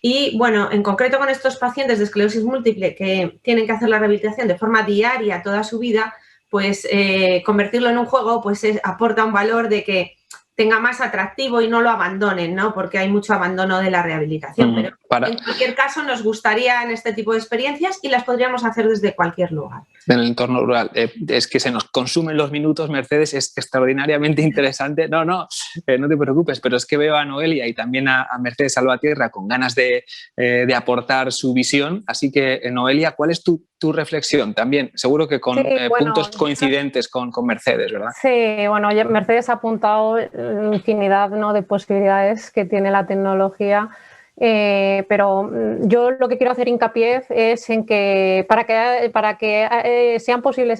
y, bueno, en concreto con estos pacientes de esclerosis múltiple que tienen que hacer la rehabilitación de forma diaria toda su vida, pues convertirlo en un juego pues aporta un valor de que tenga más atractivo y no lo abandonen, ¿no? Porque hay mucho abandono de la rehabilitación. Pero en cualquier caso nos gustarían este tipo de experiencias y las podríamos hacer desde cualquier lugar. En el entorno rural. Es que se nos consumen los minutos, Mercedes, es extraordinariamente interesante. No te preocupes, pero es que veo a Noelia y también a Mercedes Salvatierra con ganas de aportar su visión. Así que, Noelia, ¿cuál es tu reflexión? También, seguro que con puntos coincidentes con Mercedes, ¿verdad? Sí, bueno, Mercedes ha apuntado infinidad, ¿no?, de posibilidades que tiene la tecnología. Pero yo lo que quiero hacer hincapié es en que para que sean posibles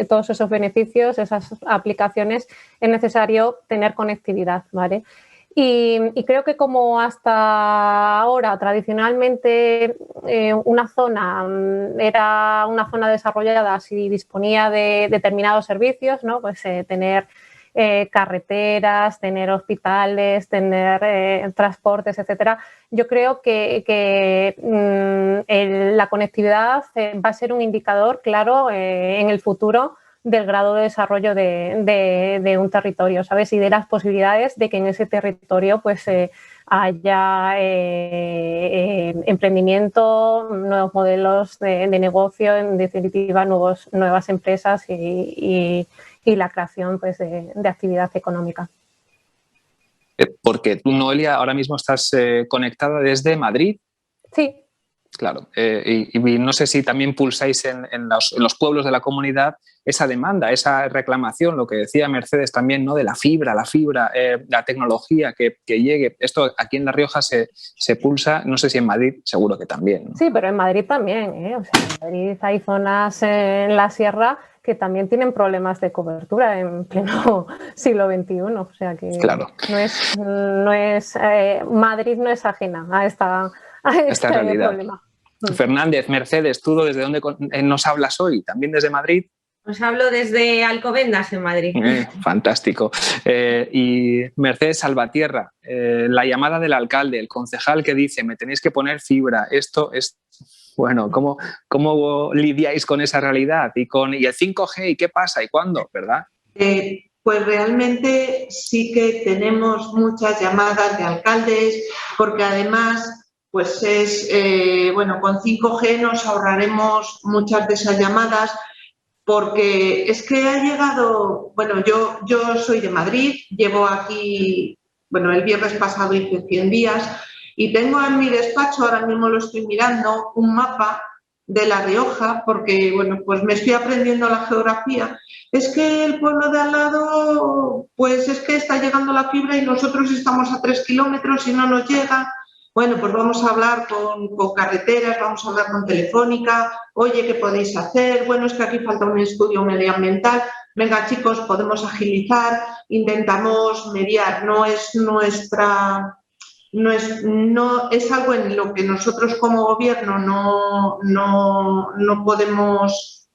todos esos beneficios, esas aplicaciones, es necesario tener conectividad, ¿vale? Y creo que como hasta ahora tradicionalmente una zona era una zona desarrollada si disponía de determinados servicios, ¿no? Pues tener carreteras, tener hospitales, tener transportes, etcétera. Yo creo que la conectividad va a ser un indicador claro en el futuro del grado de desarrollo de un territorio, ¿sabes? Y de las posibilidades de que en ese territorio pues haya emprendimiento, nuevos modelos de negocio, en definitiva nuevas empresas y la creación pues, de actividad económica. Porque tú, Noelia, ahora mismo estás conectada desde Madrid. Sí. Claro, y no sé si también pulsáis en los pueblos de la comunidad esa demanda, esa reclamación, lo que decía Mercedes también, ¿no? De la fibra, la tecnología que llegue. Esto aquí en La Rioja se pulsa, no sé si en Madrid, seguro que también, ¿no? Sí, pero en Madrid también, ¿eh? O sea, en Madrid hay zonas en la sierra que también tienen problemas de cobertura en pleno siglo XXI. O sea que claro. Madrid no es ajena a esta realidad. Problema. Fernández, Mercedes, ¿tú desde dónde nos hablas hoy? ¿También desde Madrid? Os hablo desde Alcobendas, en Madrid. Fantástico. Y Mercedes Salvatierra, la llamada del alcalde, el concejal que dice, me tenéis que poner fibra, esto es... Bueno, ¿cómo lidiáis con esa realidad? ¿Y el 5G? ¿Y qué pasa? ¿Y cuándo? ¿Verdad? Pues realmente sí que tenemos muchas llamadas de alcaldes, porque además... pues con 5G nos ahorraremos muchas de esas llamadas, porque es que ha llegado, bueno, yo soy de Madrid, llevo aquí, bueno, el viernes pasado hice 100 días y tengo en mi despacho, ahora mismo lo estoy mirando, un mapa de La Rioja, porque, bueno, pues me estoy aprendiendo la geografía. Es que el pueblo de al lado, pues es que está llegando la fibra y nosotros estamos a 3 kilómetros y no nos llega. Bueno, pues vamos a hablar con carreteras, vamos a hablar con Telefónica, oye, ¿qué podéis hacer? Bueno, es que aquí falta un estudio medioambiental. Venga, chicos, podemos agilizar, intentamos mediar, no es algo en lo que nosotros como gobierno no podemos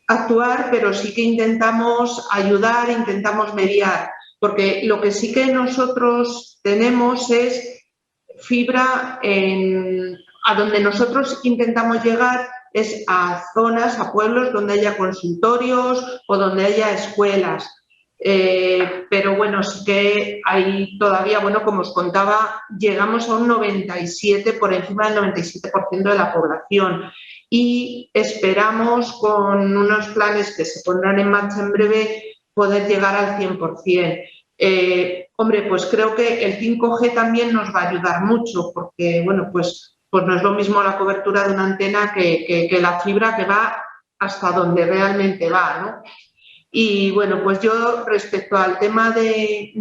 actuar, pero sí que intentamos ayudar, intentamos mediar. Porque lo que sí que nosotros tenemos es fibra a donde nosotros intentamos llegar es a zonas, a pueblos donde haya consultorios o donde haya escuelas. Pero bueno, sí que hay todavía, bueno, como os contaba, llegamos a un 97, por encima del 97% de la población y esperamos con unos planes que se pondrán en marcha en breve poder llegar al 100%. Hombre, pues creo que el 5G también nos va a ayudar mucho porque, bueno, pues no es lo mismo la cobertura de una antena que la fibra que va hasta donde realmente va, ¿no? Y, bueno, pues yo respecto al tema de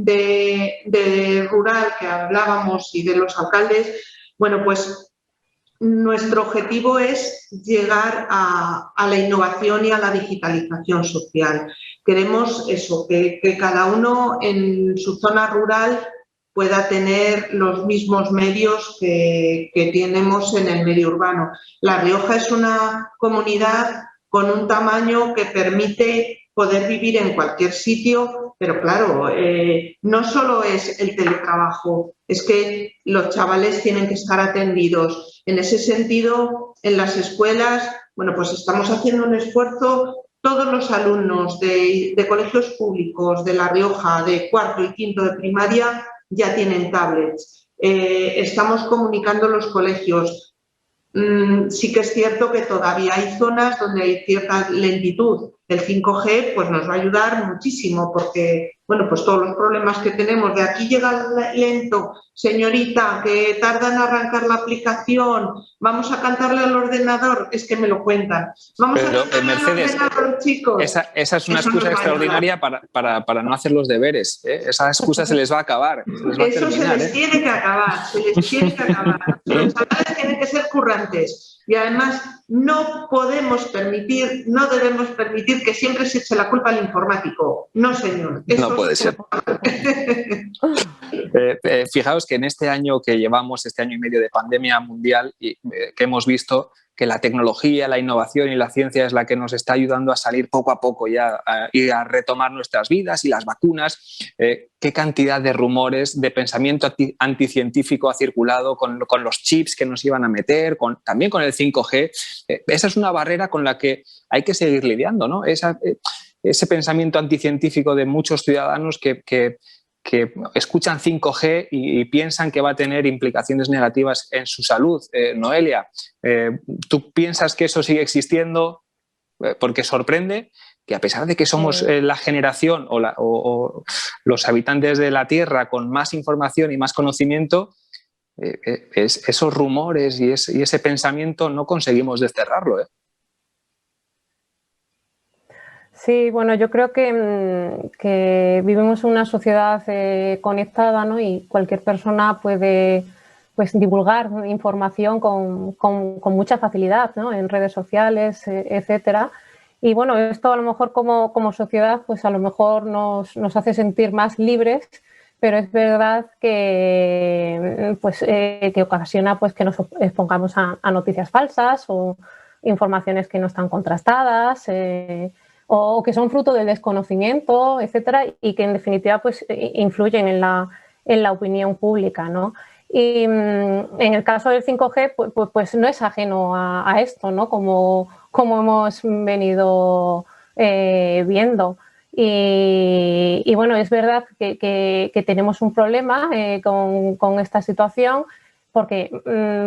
rural que hablábamos y de los alcaldes, bueno, pues nuestro objetivo es llegar a la innovación y a la digitalización social. Queremos eso, que cada uno en su zona rural pueda tener los mismos medios que tenemos en el medio urbano. La Rioja es una comunidad con un tamaño que permite poder vivir en cualquier sitio, pero claro, no solo es el teletrabajo, es que los chavales tienen que estar atendidos. En ese sentido, en las escuelas, bueno, pues estamos haciendo un esfuerzo. Todos los alumnos de colegios públicos de La Rioja, de cuarto y quinto de primaria, ya tienen tablets. Estamos comunicando los colegios. Sí que es cierto que todavía hay zonas donde hay cierta lentitud. El 5G pues nos va a ayudar muchísimo porque, bueno, pues todos los problemas que tenemos de aquí llega lento, señorita, que tarda en arrancar la aplicación, vamos a cantarle al ordenador, es que me lo cuentan. Vamos pero, a cantarle Mercedes, al ordenador, chicos. Esa es una excusa extraordinaria para no hacer los deberes. Esa excusa se les va a acabar. Eso se les tiene que acabar, se les tiene que acabar. Los chavales tienen que ser currantes. Y además no podemos permitir, no debemos permitir que siempre se eche la culpa al informático. No, señor. Eso no puede ser. Fijaos que en este año que llevamos, este año y medio de pandemia mundial, que hemos visto que la tecnología, la innovación y la ciencia es la que nos está ayudando a salir poco a poco ya y a retomar nuestras vidas y las vacunas. Qué cantidad de rumores, de pensamiento anticientífico ha circulado con los chips que nos iban a meter, también con el 5G. Esa es una barrera con la que hay que seguir lidiando, ¿no? Ese pensamiento anticientífico de muchos ciudadanos que escuchan 5G y piensan que va a tener implicaciones negativas en su salud. Noelia, ¿tú piensas que eso sigue existiendo? Porque sorprende que a pesar de que somos la generación o los habitantes de la Tierra con más información y más conocimiento, esos rumores y ese pensamiento no conseguimos desterrarlo, ¿eh? Sí, bueno, yo creo que vivimos en una sociedad conectada, ¿no? Y cualquier persona puede, pues, divulgar información con mucha facilidad, ¿no? En redes sociales, etcétera. Y bueno, esto a lo mejor como sociedad, pues a lo mejor nos hace sentir más libres, pero es verdad que, pues, que ocasiona, pues, que nos expongamos a noticias falsas o informaciones que no están contrastadas, o que son fruto del desconocimiento, etcétera, y que en definitiva, pues, influyen en la opinión pública, ¿no? Y en el caso del 5G, pues no es ajeno a esto, ¿no? Como hemos venido viendo. Y bueno, es verdad que tenemos un problema con esta situación, porque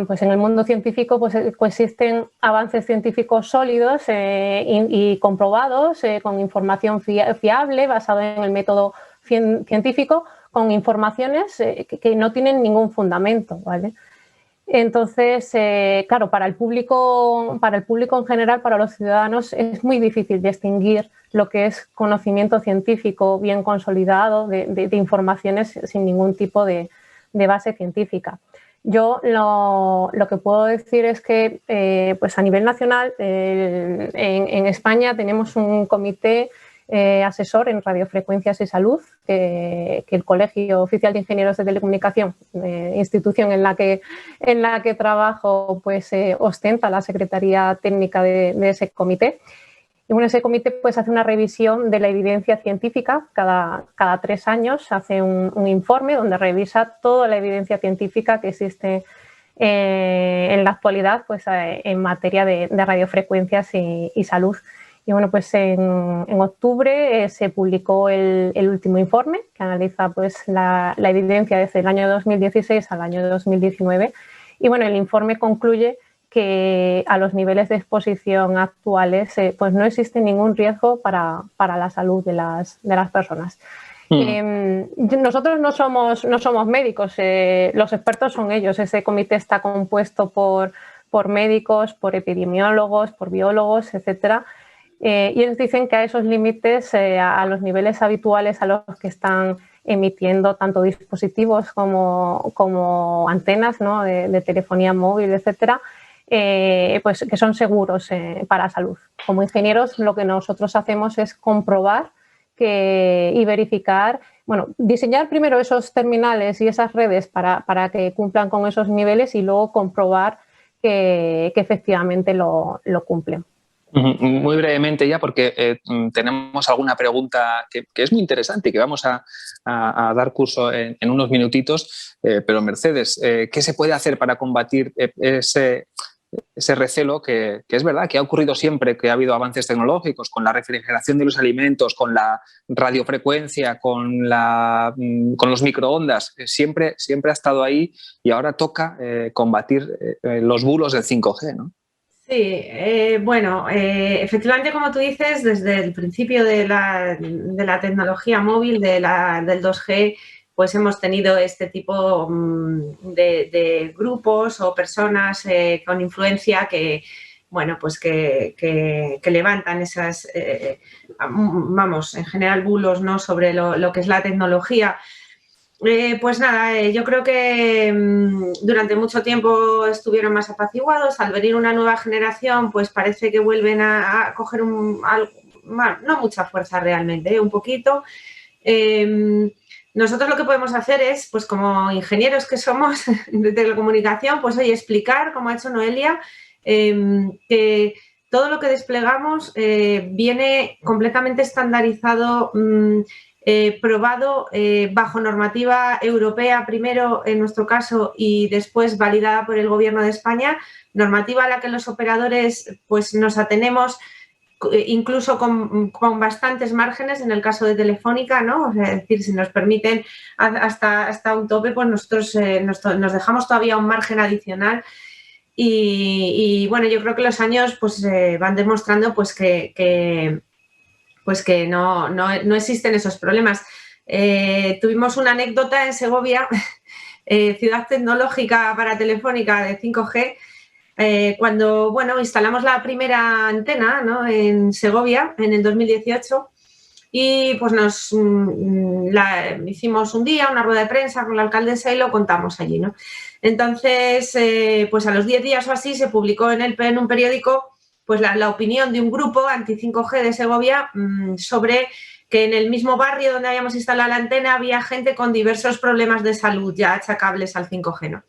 pues en el mundo científico pues coexisten avances científicos sólidos y comprobados, con información fiable, basado en el método científico, con informaciones que no tienen ningún fundamento, ¿vale? Entonces, claro, para el público en general, para los ciudadanos, es muy difícil distinguir lo que es conocimiento científico bien consolidado de informaciones sin ningún tipo de base científica. Yo lo que puedo decir es que pues a nivel nacional, en España tenemos un comité asesor en radiofrecuencias y salud, que el Colegio Oficial de Ingenieros de Telecomunicación, institución en la que trabajo, pues ostenta la Secretaría Técnica de ese comité. Y bueno, ese comité pues hace una revisión de la evidencia científica cada 3 años, hace un informe donde revisa toda la evidencia científica que existe en la actualidad, pues en materia de radiofrecuencias y salud. Y bueno, pues en octubre se publicó el último informe que analiza pues la evidencia desde el año 2016 al año 2019. Y bueno, el informe concluye que a los niveles de exposición actuales pues no existe ningún riesgo para la salud de las personas. Nosotros no somos médicos, los expertos son ellos. Ese comité está compuesto por médicos, por epidemiólogos, por biólogos, etcétera. Y ellos dicen que a esos límites, a los niveles habituales a los que están emitiendo tanto dispositivos como antenas, ¿no? de telefonía móvil, etcétera, pues que son seguros para la salud. Como ingenieros, lo que nosotros hacemos es comprobar y verificar, bueno, diseñar primero esos terminales y esas redes para que cumplan con esos niveles y luego comprobar que efectivamente lo cumplen. Muy brevemente ya, porque tenemos alguna pregunta que es muy interesante y que vamos a dar curso en unos minutitos, pero Mercedes, ¿qué se puede hacer para combatir ese recelo que es verdad que ha ocurrido siempre que ha habido avances tecnológicos, con la refrigeración de los alimentos, con la radiofrecuencia, con los microondas? Siempre ha estado ahí y ahora toca combatir los bulos del 5G, ¿no? Sí, bueno, efectivamente, como tú dices, desde el principio de la tecnología móvil, del 2G, pues hemos tenido este tipo de grupos o personas con influencia que, bueno, pues que levantan esas, vamos, en general bulos, ¿no?, sobre lo que es la tecnología. Pues nada, yo creo que durante mucho tiempo estuvieron más apaciguados. Al venir una nueva generación, pues parece que vuelven a coger no mucha fuerza realmente, un poquito. Nosotros lo que podemos hacer es, pues como ingenieros que somos de telecomunicación, pues oye, explicar, como ha hecho Noelia, que todo lo que desplegamos viene completamente estandarizado, probado bajo normativa europea primero, en nuestro caso, y después validada por el Gobierno de España, normativa a la que los operadores pues nos atenemos, incluso con bastantes márgenes en el caso de Telefónica, ¿no? O sea, es decir, si nos permiten hasta un tope, pues nosotros nos dejamos todavía un margen adicional. Y bueno, yo creo que los años pues van demostrando pues que no existen esos problemas. Tuvimos una anécdota en Segovia ciudad tecnológica para Telefónica de 5G, cuando instalamos la primera antena, ¿no?, en Segovia en el 2018 y pues hicimos un día una rueda de prensa con la alcaldesa y lo contamos allí, ¿no? Entonces, pues a los 10 días o así se publicó en un periódico pues la opinión de un grupo anti-5G de Segovia sobre que en el mismo barrio donde habíamos instalado la antena había gente con diversos problemas de salud ya achacables al 5G, ¿no?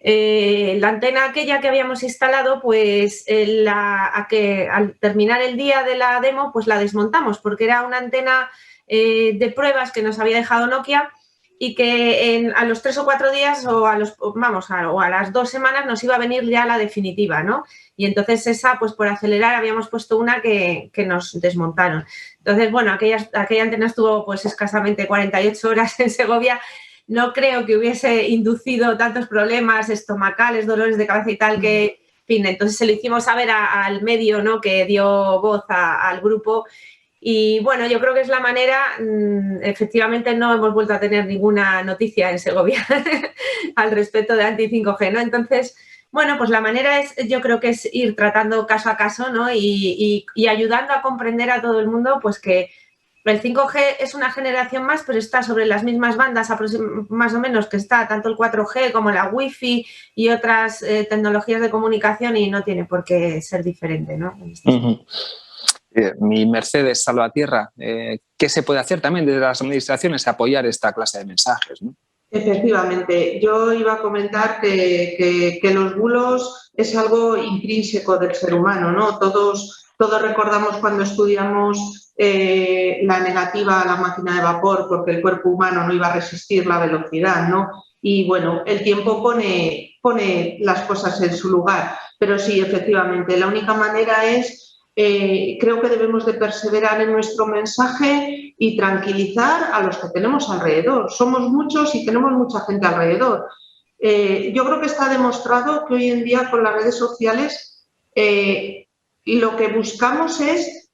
La antena aquella que habíamos instalado, pues al terminar el día de la demo, pues la desmontamos porque era una antena de pruebas que nos había dejado Nokia y que a los 3 o 4 días o a las 2 semanas nos iba a venir ya la definitiva, ¿no? Y entonces esa, pues por acelerar, habíamos puesto una que nos desmontaron. Entonces, bueno, aquella antena estuvo pues escasamente 48 horas en Segovia. No creo que hubiese inducido tantos problemas estomacales, dolores de cabeza y tal, que, en fin, entonces se lo hicimos saber al medio, ¿no?, que dio voz al grupo. Y bueno, yo creo que es la manera, efectivamente no hemos vuelto a tener ninguna noticia en Segovia al respecto de anti-5G, ¿no? Entonces, bueno, pues la manera yo creo que es ir tratando caso a caso, ¿no?, y ayudando a comprender a todo el mundo pues que el 5G es una generación más, pero está sobre las mismas bandas más o menos que está tanto el 4G como la Wi-Fi y otras tecnologías de comunicación y no tiene por qué ser diferente, ¿no? Mi Mercedes Salvatierra, ¿qué se puede hacer también desde las administraciones? Apoyar esta clase de mensajes, ¿no? Efectivamente, yo iba a comentar que los bulos es algo intrínseco del ser humano, ¿no? Todos recordamos cuando estudiamos la negativa a la máquina de vapor porque el cuerpo humano no iba a resistir la velocidad, ¿no? Y bueno, el tiempo pone las cosas en su lugar, pero sí, efectivamente, la única manera es, creo que debemos de perseverar en nuestro mensaje y tranquilizar a los que tenemos alrededor. Somos muchos y tenemos mucha gente alrededor. Yo creo que está demostrado que hoy en día con las redes sociales lo que buscamos es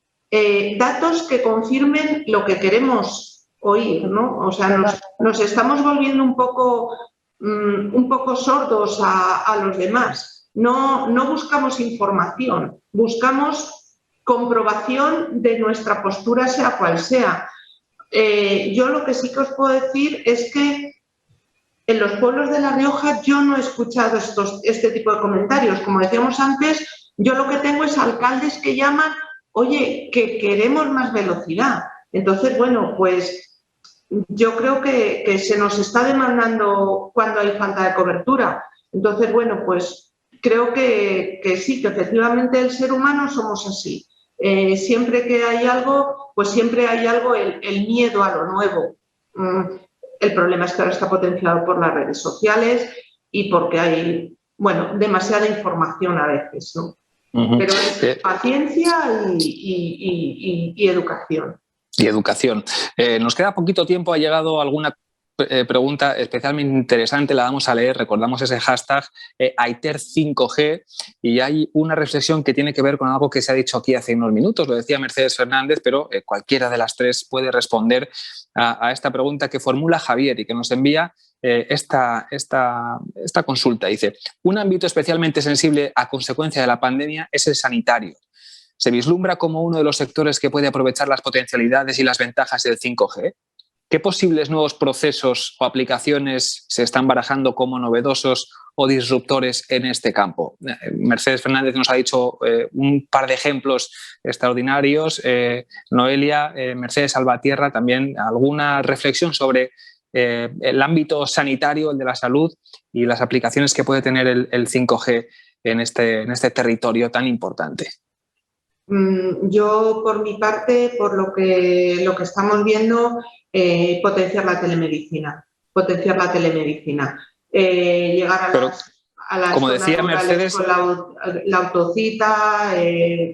datos que confirmen lo que queremos oír, ¿no? O sea, nos estamos volviendo un poco sordos a los demás. No buscamos información, buscamos comprobación de nuestra postura, sea cual sea. Yo lo que sí que os puedo decir es que en los pueblos de La Rioja yo no he escuchado este tipo de comentarios. Como decíamos antes, yo lo que tengo es alcaldes que llaman, oye, que queremos más velocidad. Entonces, bueno, pues yo creo que se nos está demandando cuando hay falta de cobertura. Entonces, bueno, pues creo que sí, que efectivamente el ser humano somos así. Siempre que hay algo, pues siempre hay algo, el miedo a lo nuevo. El problema es que ahora está potenciado por las redes sociales y porque hay, bueno, demasiada información a veces, ¿no? Pero es paciencia y educación. Y educación. Nos queda poquito tiempo, ha llegado alguna pregunta especialmente interesante, la vamos a leer, recordamos ese hashtag Aiter5G y hay una reflexión que tiene que ver con algo que se ha dicho aquí hace unos minutos, lo decía Mercedes Fernández, pero cualquiera de las tres puede responder a esta pregunta que formula Javier y que nos envía esta consulta. Dice, un ámbito especialmente sensible a consecuencia de la pandemia es el sanitario. ¿Se vislumbra como uno de los sectores que puede aprovechar las potencialidades y las ventajas del 5G? ¿Qué posibles nuevos procesos o aplicaciones se están barajando como novedosos o disruptores en este campo? Mercedes Fernández nos ha dicho un par de ejemplos extraordinarios. Noelia, Mercedes Salvatierra, también alguna reflexión sobre el ámbito sanitario, el de la salud y las aplicaciones que puede tener el 5G en este territorio tan importante. Yo, por mi parte, por lo que estamos viendo, potenciar la telemedicina. Llegar a las como decía Mercedes, con la autocita,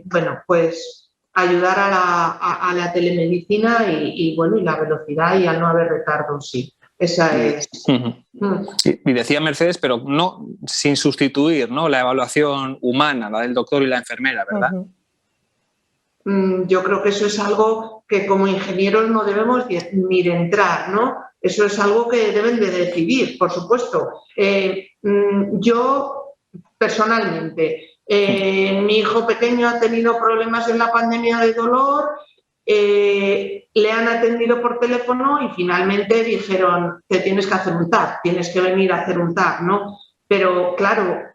bueno, pues ayudar a la telemedicina y la velocidad y a no haber retardos, sí. Esa es. Y decía Mercedes, pero no sin sustituir, ¿no?, la evaluación humana, la del doctor y la enfermera, ¿verdad? Yo creo que eso es algo que como ingenieros no debemos ni de entrar, ¿no? Eso es algo que deben de decidir, por supuesto. Yo, personalmente, mi hijo pequeño ha tenido problemas en la pandemia de dolor, le han atendido por teléfono y finalmente dijeron, te tienes que hacer un TAC, tienes que venir a hacer un TAC, ¿no? Pero claro,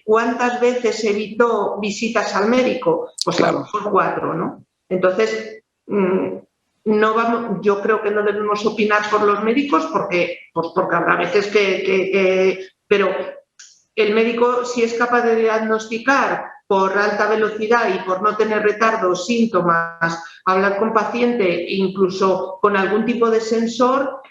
¿cuántas veces evitó visitas al médico? Pues claro, a lo mejor 4, ¿no? Entonces, no vamos, yo creo que no debemos opinar por los médicos porque habrá veces pero el médico, si es capaz de diagnosticar por alta velocidad y por no tener retardos, síntomas, hablar con paciente, incluso con algún tipo de sensor,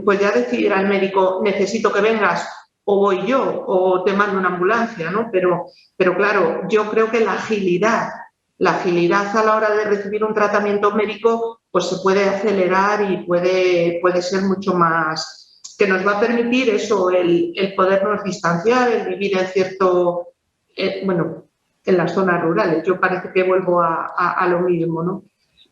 pues ya decidirá el médico, necesito que vengas o voy yo o te mando una ambulancia, ¿no? Pero claro, yo creo que la agilidad a la hora de recibir un tratamiento médico pues se puede acelerar y puede ser mucho más, que nos va a permitir eso, el podernos distanciar, el vivir en cierto, en las zonas rurales. Yo parece que vuelvo a lo mismo, ¿no?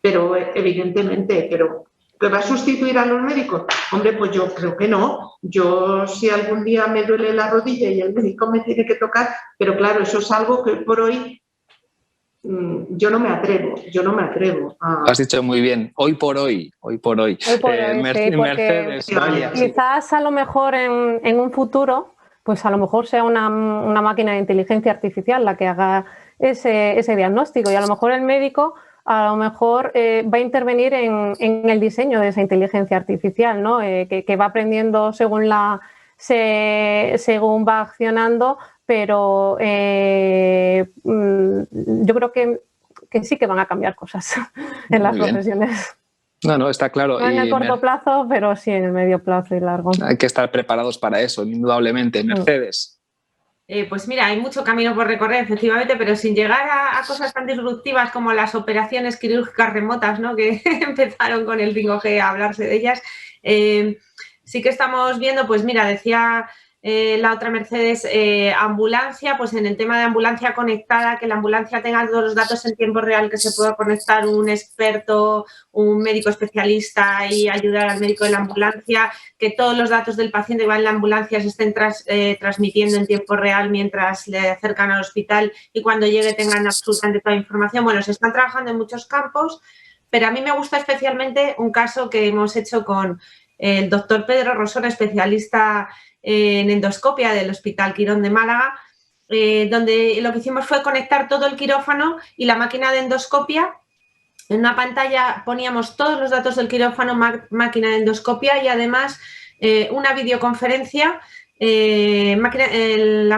Pero evidentemente, ¿que va a sustituir a los médicos? Hombre, pues yo creo que no. Yo, si algún día me duele la rodilla y el médico me tiene que tocar, pero claro, eso es algo que por hoy yo no me atrevo. Lo has dicho muy bien, hoy por hoy. Mercedes, sí, quizás a lo mejor en un futuro, pues a lo mejor sea una máquina de inteligencia artificial la que haga ese diagnóstico y a lo mejor el médico va a intervenir en el diseño de esa inteligencia artificial, ¿no? Que va aprendiendo según va accionando, pero yo creo que sí que van a cambiar cosas en las profesiones. No, está claro. No en el corto plazo, pero sí en el medio plazo y largo. Hay que estar preparados para eso, indudablemente. Mercedes. Pues mira, hay mucho camino por recorrer, efectivamente, pero sin llegar a cosas tan disruptivas como las operaciones quirúrgicas remotas, ¿no? Que empezaron con el 5G a hablarse de ellas. Sí que estamos viendo, pues mira, decía la otra Mercedes, ambulancia, pues en el tema de ambulancia conectada, que la ambulancia tenga todos los datos en tiempo real, que se pueda conectar un experto, un médico especialista y ayudar al médico de la ambulancia, que todos los datos del paciente que va en la ambulancia se estén transmitiendo en tiempo real mientras le acercan al hospital y cuando llegue tengan absolutamente toda la información. Bueno, se están trabajando en muchos campos, pero a mí me gusta especialmente un caso que hemos hecho con el doctor Pedro Rosón, especialista en endoscopia del Hospital Quirón de Málaga, donde lo que hicimos fue conectar todo el quirófano y la máquina de endoscopia. En una pantalla poníamos todos los datos del quirófano, máquina de endoscopia y además una videoconferencia. La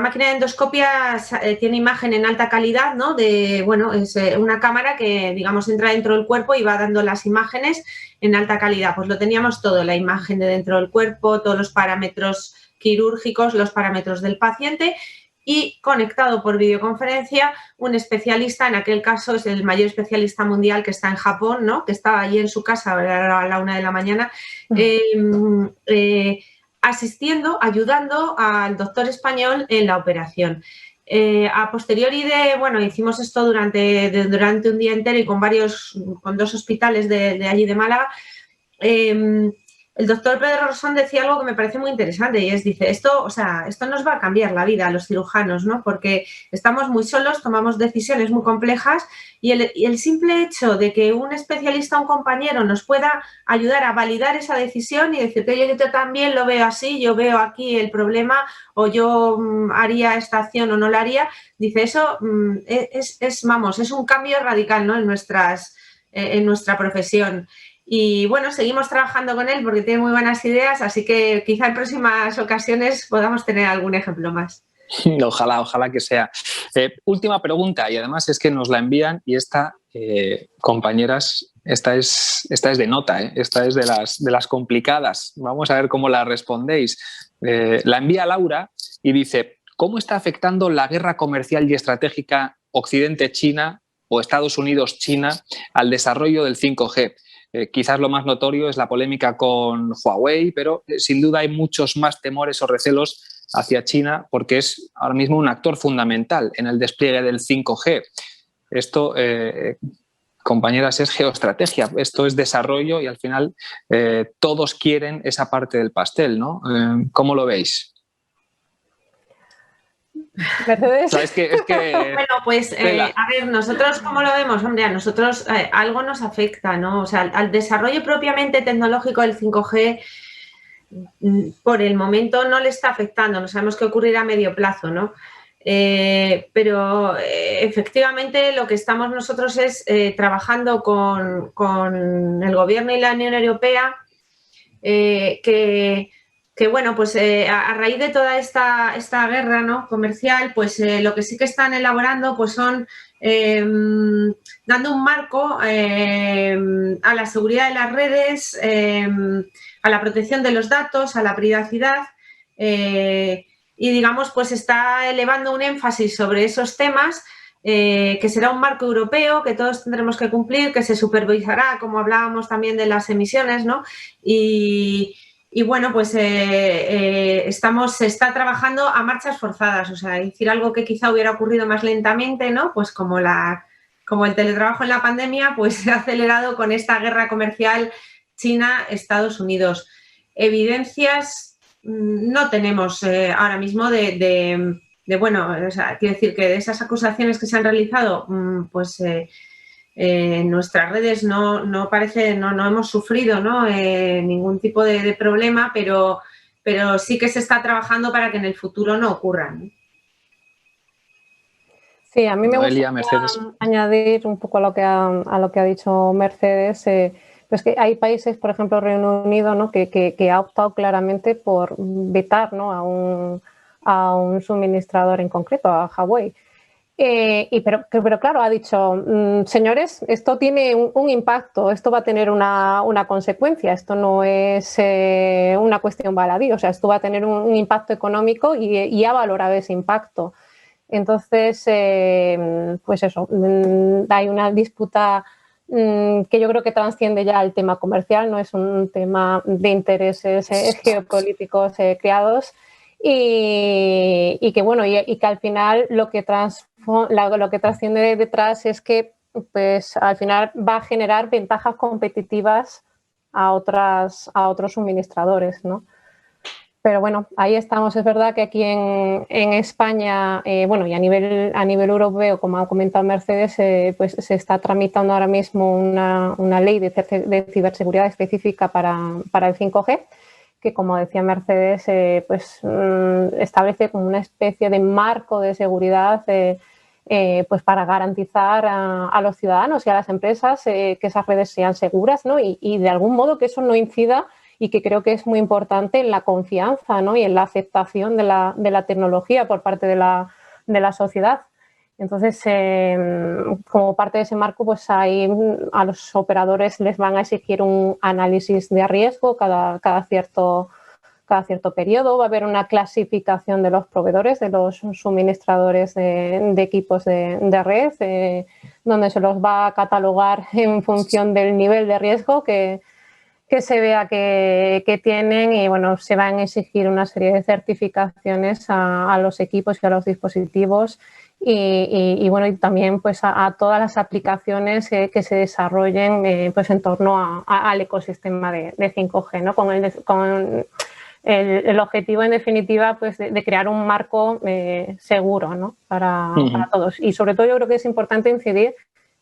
máquina de endoscopia tiene imagen en alta calidad, ¿no? Es una cámara que, digamos, entra dentro del cuerpo y va dando las imágenes en alta calidad. Pues lo teníamos todo, la imagen de dentro del cuerpo, todos los parámetros quirúrgicos, los parámetros del paciente y conectado por videoconferencia un especialista, en aquel caso es el mayor especialista mundial que está en Japón, ¿no? Que estaba allí en su casa a la 1 de la mañana, asistiendo, ayudando al doctor español en la operación. A posteriori hicimos esto durante un día entero y con 2 hospitales de allí de Málaga. El doctor Pedro Rosón decía algo que me parece muy interesante y dice, esto nos va a cambiar la vida a los cirujanos, ¿no? Porque estamos muy solos, tomamos decisiones muy complejas y el simple hecho de que un especialista, un compañero nos pueda ayudar a validar esa decisión y decir que yo también lo veo así, yo veo aquí el problema o yo haría esta acción o no la haría, dice, eso es un cambio radical, ¿no? en nuestra profesión. Y bueno, seguimos trabajando con él porque tiene muy buenas ideas, así que quizá en próximas ocasiones podamos tener algún ejemplo más. Ojalá que sea. Última pregunta, y además es que nos la envían y esta, compañeras, esta es de nota, esta es de las complicadas. Vamos a ver cómo la respondéis. La envía Laura y dice, ¿cómo está afectando la guerra comercial y estratégica Occidente-China o Estados Unidos-China al desarrollo del 5G? Quizás lo más notorio es la polémica con Huawei, pero sin duda hay muchos más temores o recelos hacia China porque es ahora mismo un actor fundamental en el despliegue del 5G. Esto, compañeras, es geoestrategia. Esto es desarrollo y al final todos quieren esa parte del pastel, ¿no? ¿Cómo lo veis? Mercedes. Es que bueno, pues a ver, nosotros ¿cómo lo vemos? Hombre, a nosotros algo nos afecta, ¿no? O sea, al desarrollo propiamente tecnológico del 5G por el momento no le está afectando, no sabemos qué ocurrirá a medio plazo, ¿no? Pero efectivamente lo que estamos nosotros es trabajando con el Gobierno y la Unión Europea que bueno, pues a raíz de toda esta guerra, ¿no?, comercial, pues lo que sí que están elaborando pues son dando un marco a la seguridad de las redes, a la protección de los datos, a la privacidad y digamos pues está elevando un énfasis sobre esos temas que será un marco europeo que todos tendremos que cumplir, que se supervisará, como hablábamos también de las emisiones, ¿no? Y bueno, pues se está trabajando a marchas forzadas, o sea, decir algo que quizá hubiera ocurrido más lentamente, ¿no? Pues como el teletrabajo en la pandemia, pues se ha acelerado con esta guerra comercial China-Estados Unidos. Evidencias no tenemos ahora mismo bueno, o sea, quiero decir que de esas acusaciones que se han realizado, pues en nuestras redes no hemos sufrido, ¿no?, ningún tipo de problema, pero sí que se está trabajando para que en el futuro no ocurran. Sí, a mí me Noelia, gustaría Mercedes. añadir un poco a lo que ha dicho Mercedes. Pues que hay países, por ejemplo, Reino Unido, ¿no?, que ha optado claramente por vetar, ¿no?, a un suministrador en concreto, a Huawei. Pero claro, ha dicho, señores, esto tiene un impacto, esto va a tener una consecuencia, esto no es una cuestión baladí, o sea, esto va a tener un impacto económico y ha valorado ese impacto. Entonces, pues eso, hay una disputa que yo creo que trasciende ya el tema comercial, no es un tema de intereses geopolíticos creados. Y que bueno, y que al final lo que trasciende detrás es que pues al final va a generar ventajas competitivas a otros suministradores, ¿no? Pero bueno, ahí estamos. Es verdad que aquí en España, bueno, y a nivel europeo, como ha comentado Mercedes, pues se está tramitando ahora mismo una ley de ciberseguridad específica para el 5G, que, como decía Mercedes, pues establece como una especie de marco de seguridad pues para garantizar a los ciudadanos y a las empresas que esas redes sean seguras, ¿no? Y de algún modo que eso no incida, y que creo que es muy importante, en la confianza, ¿no?, y en la aceptación de la tecnología por parte de la sociedad. Entonces, como parte de ese marco, pues a los operadores les van a exigir un análisis de riesgo cada cierto periodo. Va a haber una clasificación de los proveedores, de los suministradores de equipos de red, donde se los va a catalogar en función del nivel de riesgo que se vea que tienen, y bueno, se van a exigir una serie de certificaciones a los equipos y a los dispositivos. Y bueno, y también pues a todas las aplicaciones que se desarrollen pues en torno al ecosistema de 5G, ¿no? Con el objetivo, en definitiva, pues de crear un marco seguro, ¿no?, para todos. Y sobre todo yo creo que es importante incidir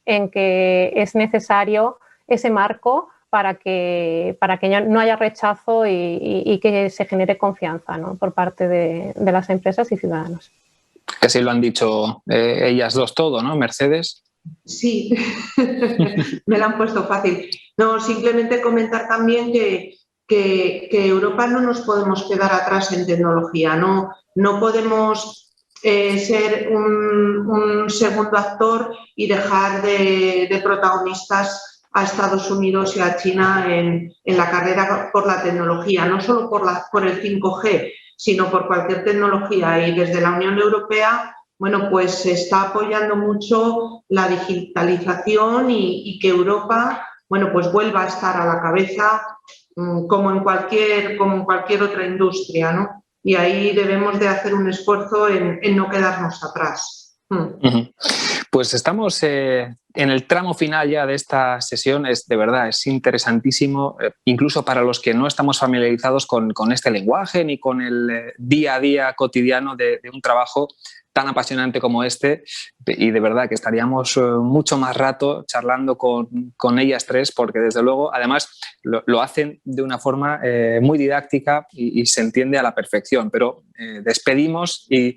en que es necesario ese marco para que no haya rechazo y que se genere confianza, ¿no?, por parte de las empresas y ciudadanos. Que sí lo han dicho ellas dos todo, ¿no, Mercedes? Sí, me la han puesto fácil. No, simplemente comentar también que Europa no nos podemos quedar atrás en tecnología, no podemos ser un segundo actor y dejar de protagonistas a Estados Unidos y a China en la carrera por la tecnología, no solo por el 5G, sino por cualquier tecnología. Y desde la Unión Europea, bueno, pues se está apoyando mucho la digitalización y que Europa, bueno, pues vuelva a estar a la cabeza como en cualquier otra industria, ¿no? Y ahí debemos de hacer un esfuerzo en no quedarnos atrás. Pues estamos en el tramo final ya de esta sesión. De verdad, es interesantísimo, incluso para los que no estamos familiarizados con este lenguaje ni con el día a día cotidiano de un trabajo tan apasionante como este, y de verdad que estaríamos mucho más rato charlando con ellas tres, porque desde luego además lo hacen de una forma muy didáctica y se entiende a la perfección. Pero despedimos y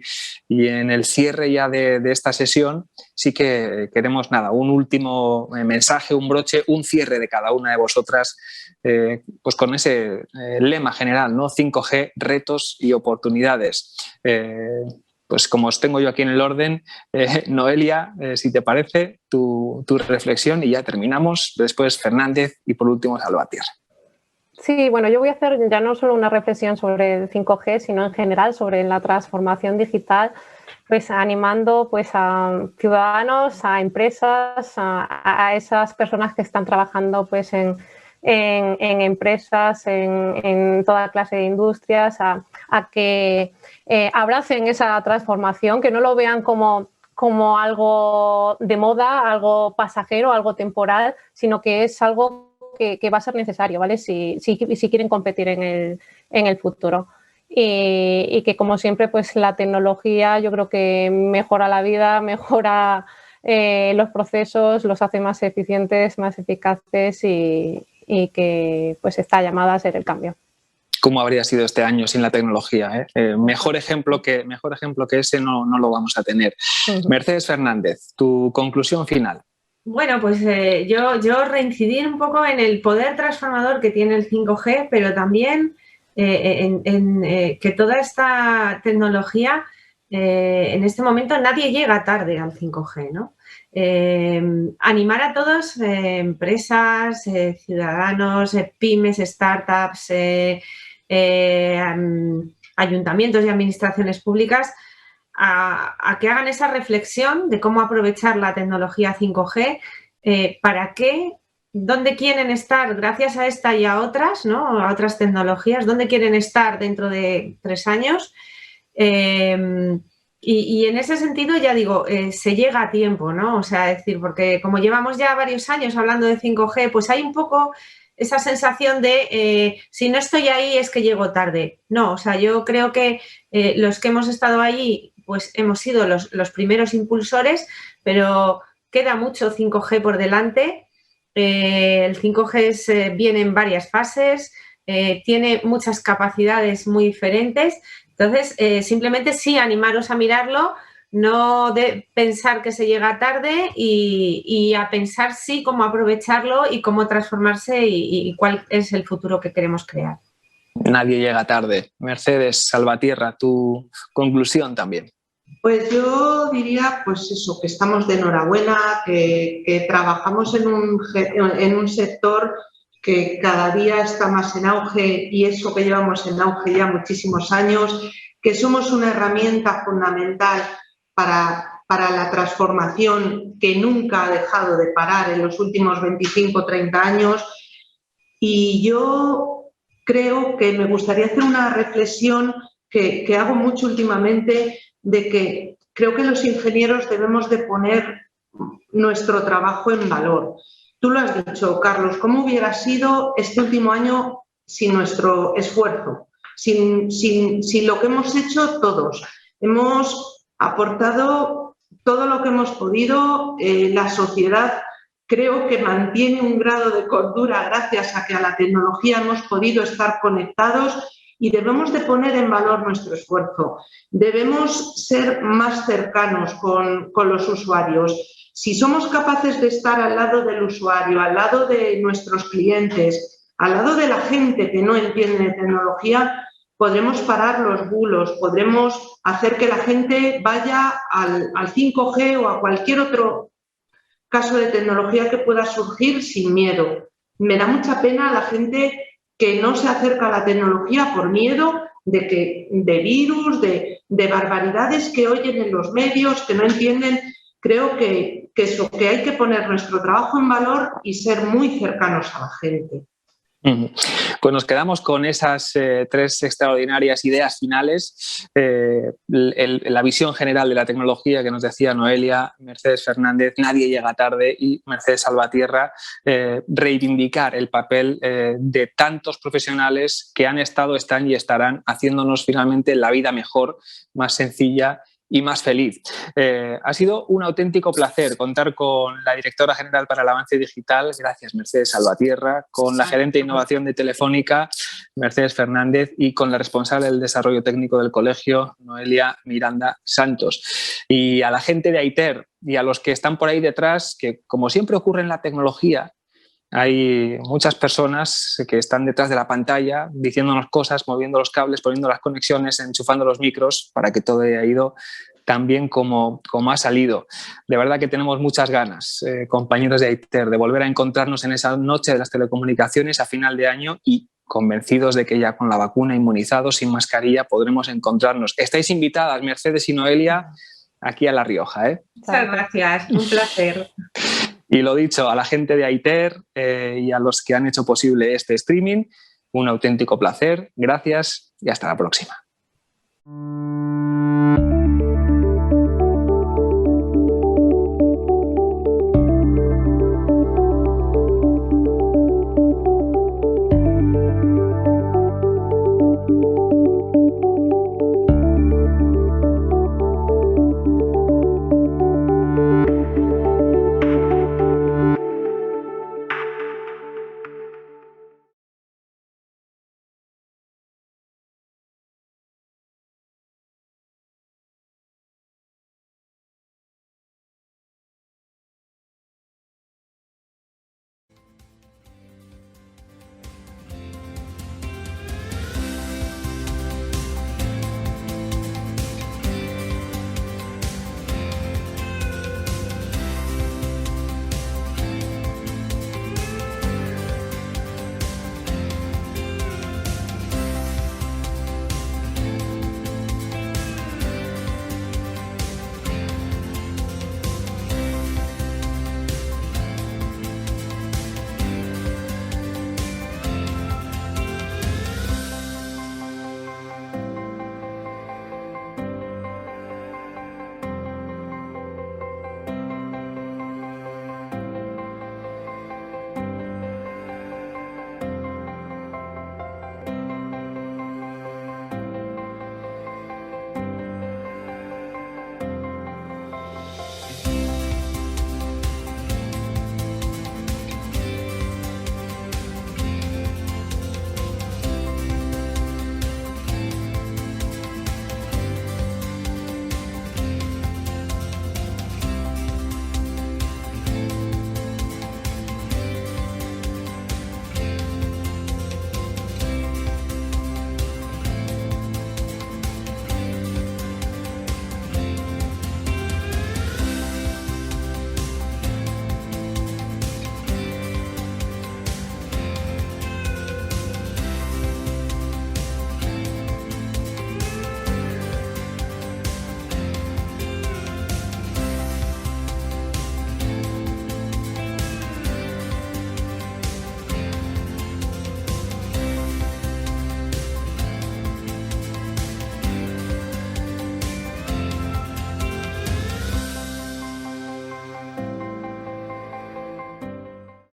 en el cierre ya de esta sesión sí que queremos un último mensaje, un broche, un cierre de cada una de vosotras, pues con ese lema general, ¿no? 5G, retos y oportunidades. Pues como os tengo yo aquí en el orden, Noelia, si te parece, tu reflexión y ya terminamos. Después Fernández y por último Salvatierra. Sí, bueno, yo voy a hacer ya no solo una reflexión sobre el 5G, sino en general sobre la transformación digital, pues animando pues, a ciudadanos, a empresas, a esas personas que están trabajando pues, en empresas, en toda clase de industrias, a que abracen esa transformación, que no lo vean como algo de moda, algo pasajero, algo temporal, sino que es algo que va a ser necesario, ¿vale? Si quieren competir en el futuro. Y que, como siempre, pues la tecnología yo creo que mejora la vida, mejora los procesos, los hace más eficientes, más eficaces y que pues está llamada a ser el cambio. ¿Cómo habría sido este año sin la tecnología? Mejor ejemplo que ese no lo vamos a tener. Mercedes Fernández, tu conclusión final. Bueno, pues yo reincidir un poco en el poder transformador que tiene el 5G, pero también que toda esta tecnología, en este momento nadie llega tarde al 5G, ¿no? Animar a todos, empresas, ciudadanos, pymes, startups, ayuntamientos y administraciones públicas a que hagan esa reflexión de cómo aprovechar la tecnología 5G, para qué, dónde quieren estar gracias a esta y a otras, ¿no? A otras tecnologías, dónde quieren estar dentro de 3 años. Y en ese sentido, ya digo, se llega a tiempo, ¿no? O sea, es decir, porque como llevamos ya varios años hablando de 5G, pues hay un poco esa sensación de si no estoy ahí es que llego tarde. No, o sea, yo creo que los que hemos estado allí, pues hemos sido los primeros impulsores, pero queda mucho 5G por delante. El 5G viene en varias fases, tiene muchas capacidades muy diferentes. Entonces, simplemente sí, animaros a mirarlo, no de pensar que se llega tarde y a pensar sí cómo aprovecharlo y cómo transformarse y cuál es el futuro que queremos crear. Nadie llega tarde. Mercedes, Salvatierra, tu conclusión también. Pues yo diría, pues eso, que estamos de enhorabuena, que trabajamos en un sector que cada día está más en auge y eso que llevamos en auge ya muchísimos años, que somos una herramienta fundamental para la transformación que nunca ha dejado de parar en los últimos 25 o 30 años. Y yo creo que me gustaría hacer una reflexión que hago mucho últimamente, de que creo que los ingenieros debemos de poner nuestro trabajo en valor. Tú lo has dicho, Carlos, ¿cómo hubiera sido este último año sin nuestro esfuerzo? Sin lo que hemos hecho todos. Hemos aportado todo lo que hemos podido. La sociedad creo que mantiene un grado de cordura gracias a que a la tecnología hemos podido estar conectados y debemos de poner en valor nuestro esfuerzo. Debemos ser más cercanos con los usuarios. Si somos capaces de estar al lado del usuario, al lado de nuestros clientes, al lado de la gente que no entiende de tecnología, podremos parar los bulos, podremos hacer que la gente vaya al 5G o a cualquier otro caso de tecnología que pueda surgir sin miedo. Me da mucha pena la gente que no se acerca a la tecnología por miedo de virus, de barbaridades que oyen en los medios, que no entienden. Creo que hay que poner nuestro trabajo en valor y ser muy cercanos a la gente. Pues nos quedamos con esas 3 extraordinarias ideas finales, la visión general de la tecnología que nos decía Noelia, Mercedes Fernández, nadie llega tarde, y Mercedes Salvatierra, reivindicar el papel de tantos profesionales que han estado, están y estarán haciéndonos finalmente la vida mejor, más sencilla y más feliz. Ha sido un auténtico placer contar con la directora general para el avance digital, gracias Mercedes Salvatierra, con la gerente de innovación de Telefónica, Mercedes Fernández, y con la responsable del desarrollo técnico del colegio, Noelia Miranda Santos. Y a la gente de Aiter y a los que están por ahí detrás, que como siempre ocurre en la tecnología, hay muchas personas que están detrás de la pantalla diciéndonos cosas, moviendo los cables, poniendo las conexiones, enchufando los micros para que todo haya ido tan bien como ha salido. De verdad que tenemos muchas ganas, compañeros de Aiter, de volver a encontrarnos en esa noche de las telecomunicaciones a final de año, y convencidos de que ya con la vacuna, inmunizados, sin mascarilla, podremos encontrarnos. Estáis invitadas, Mercedes y Noelia, aquí a La Rioja. Muchas gracias, un placer. Y lo dicho, a la gente de Aiter y a los que han hecho posible este streaming, un auténtico placer. Gracias y hasta la próxima.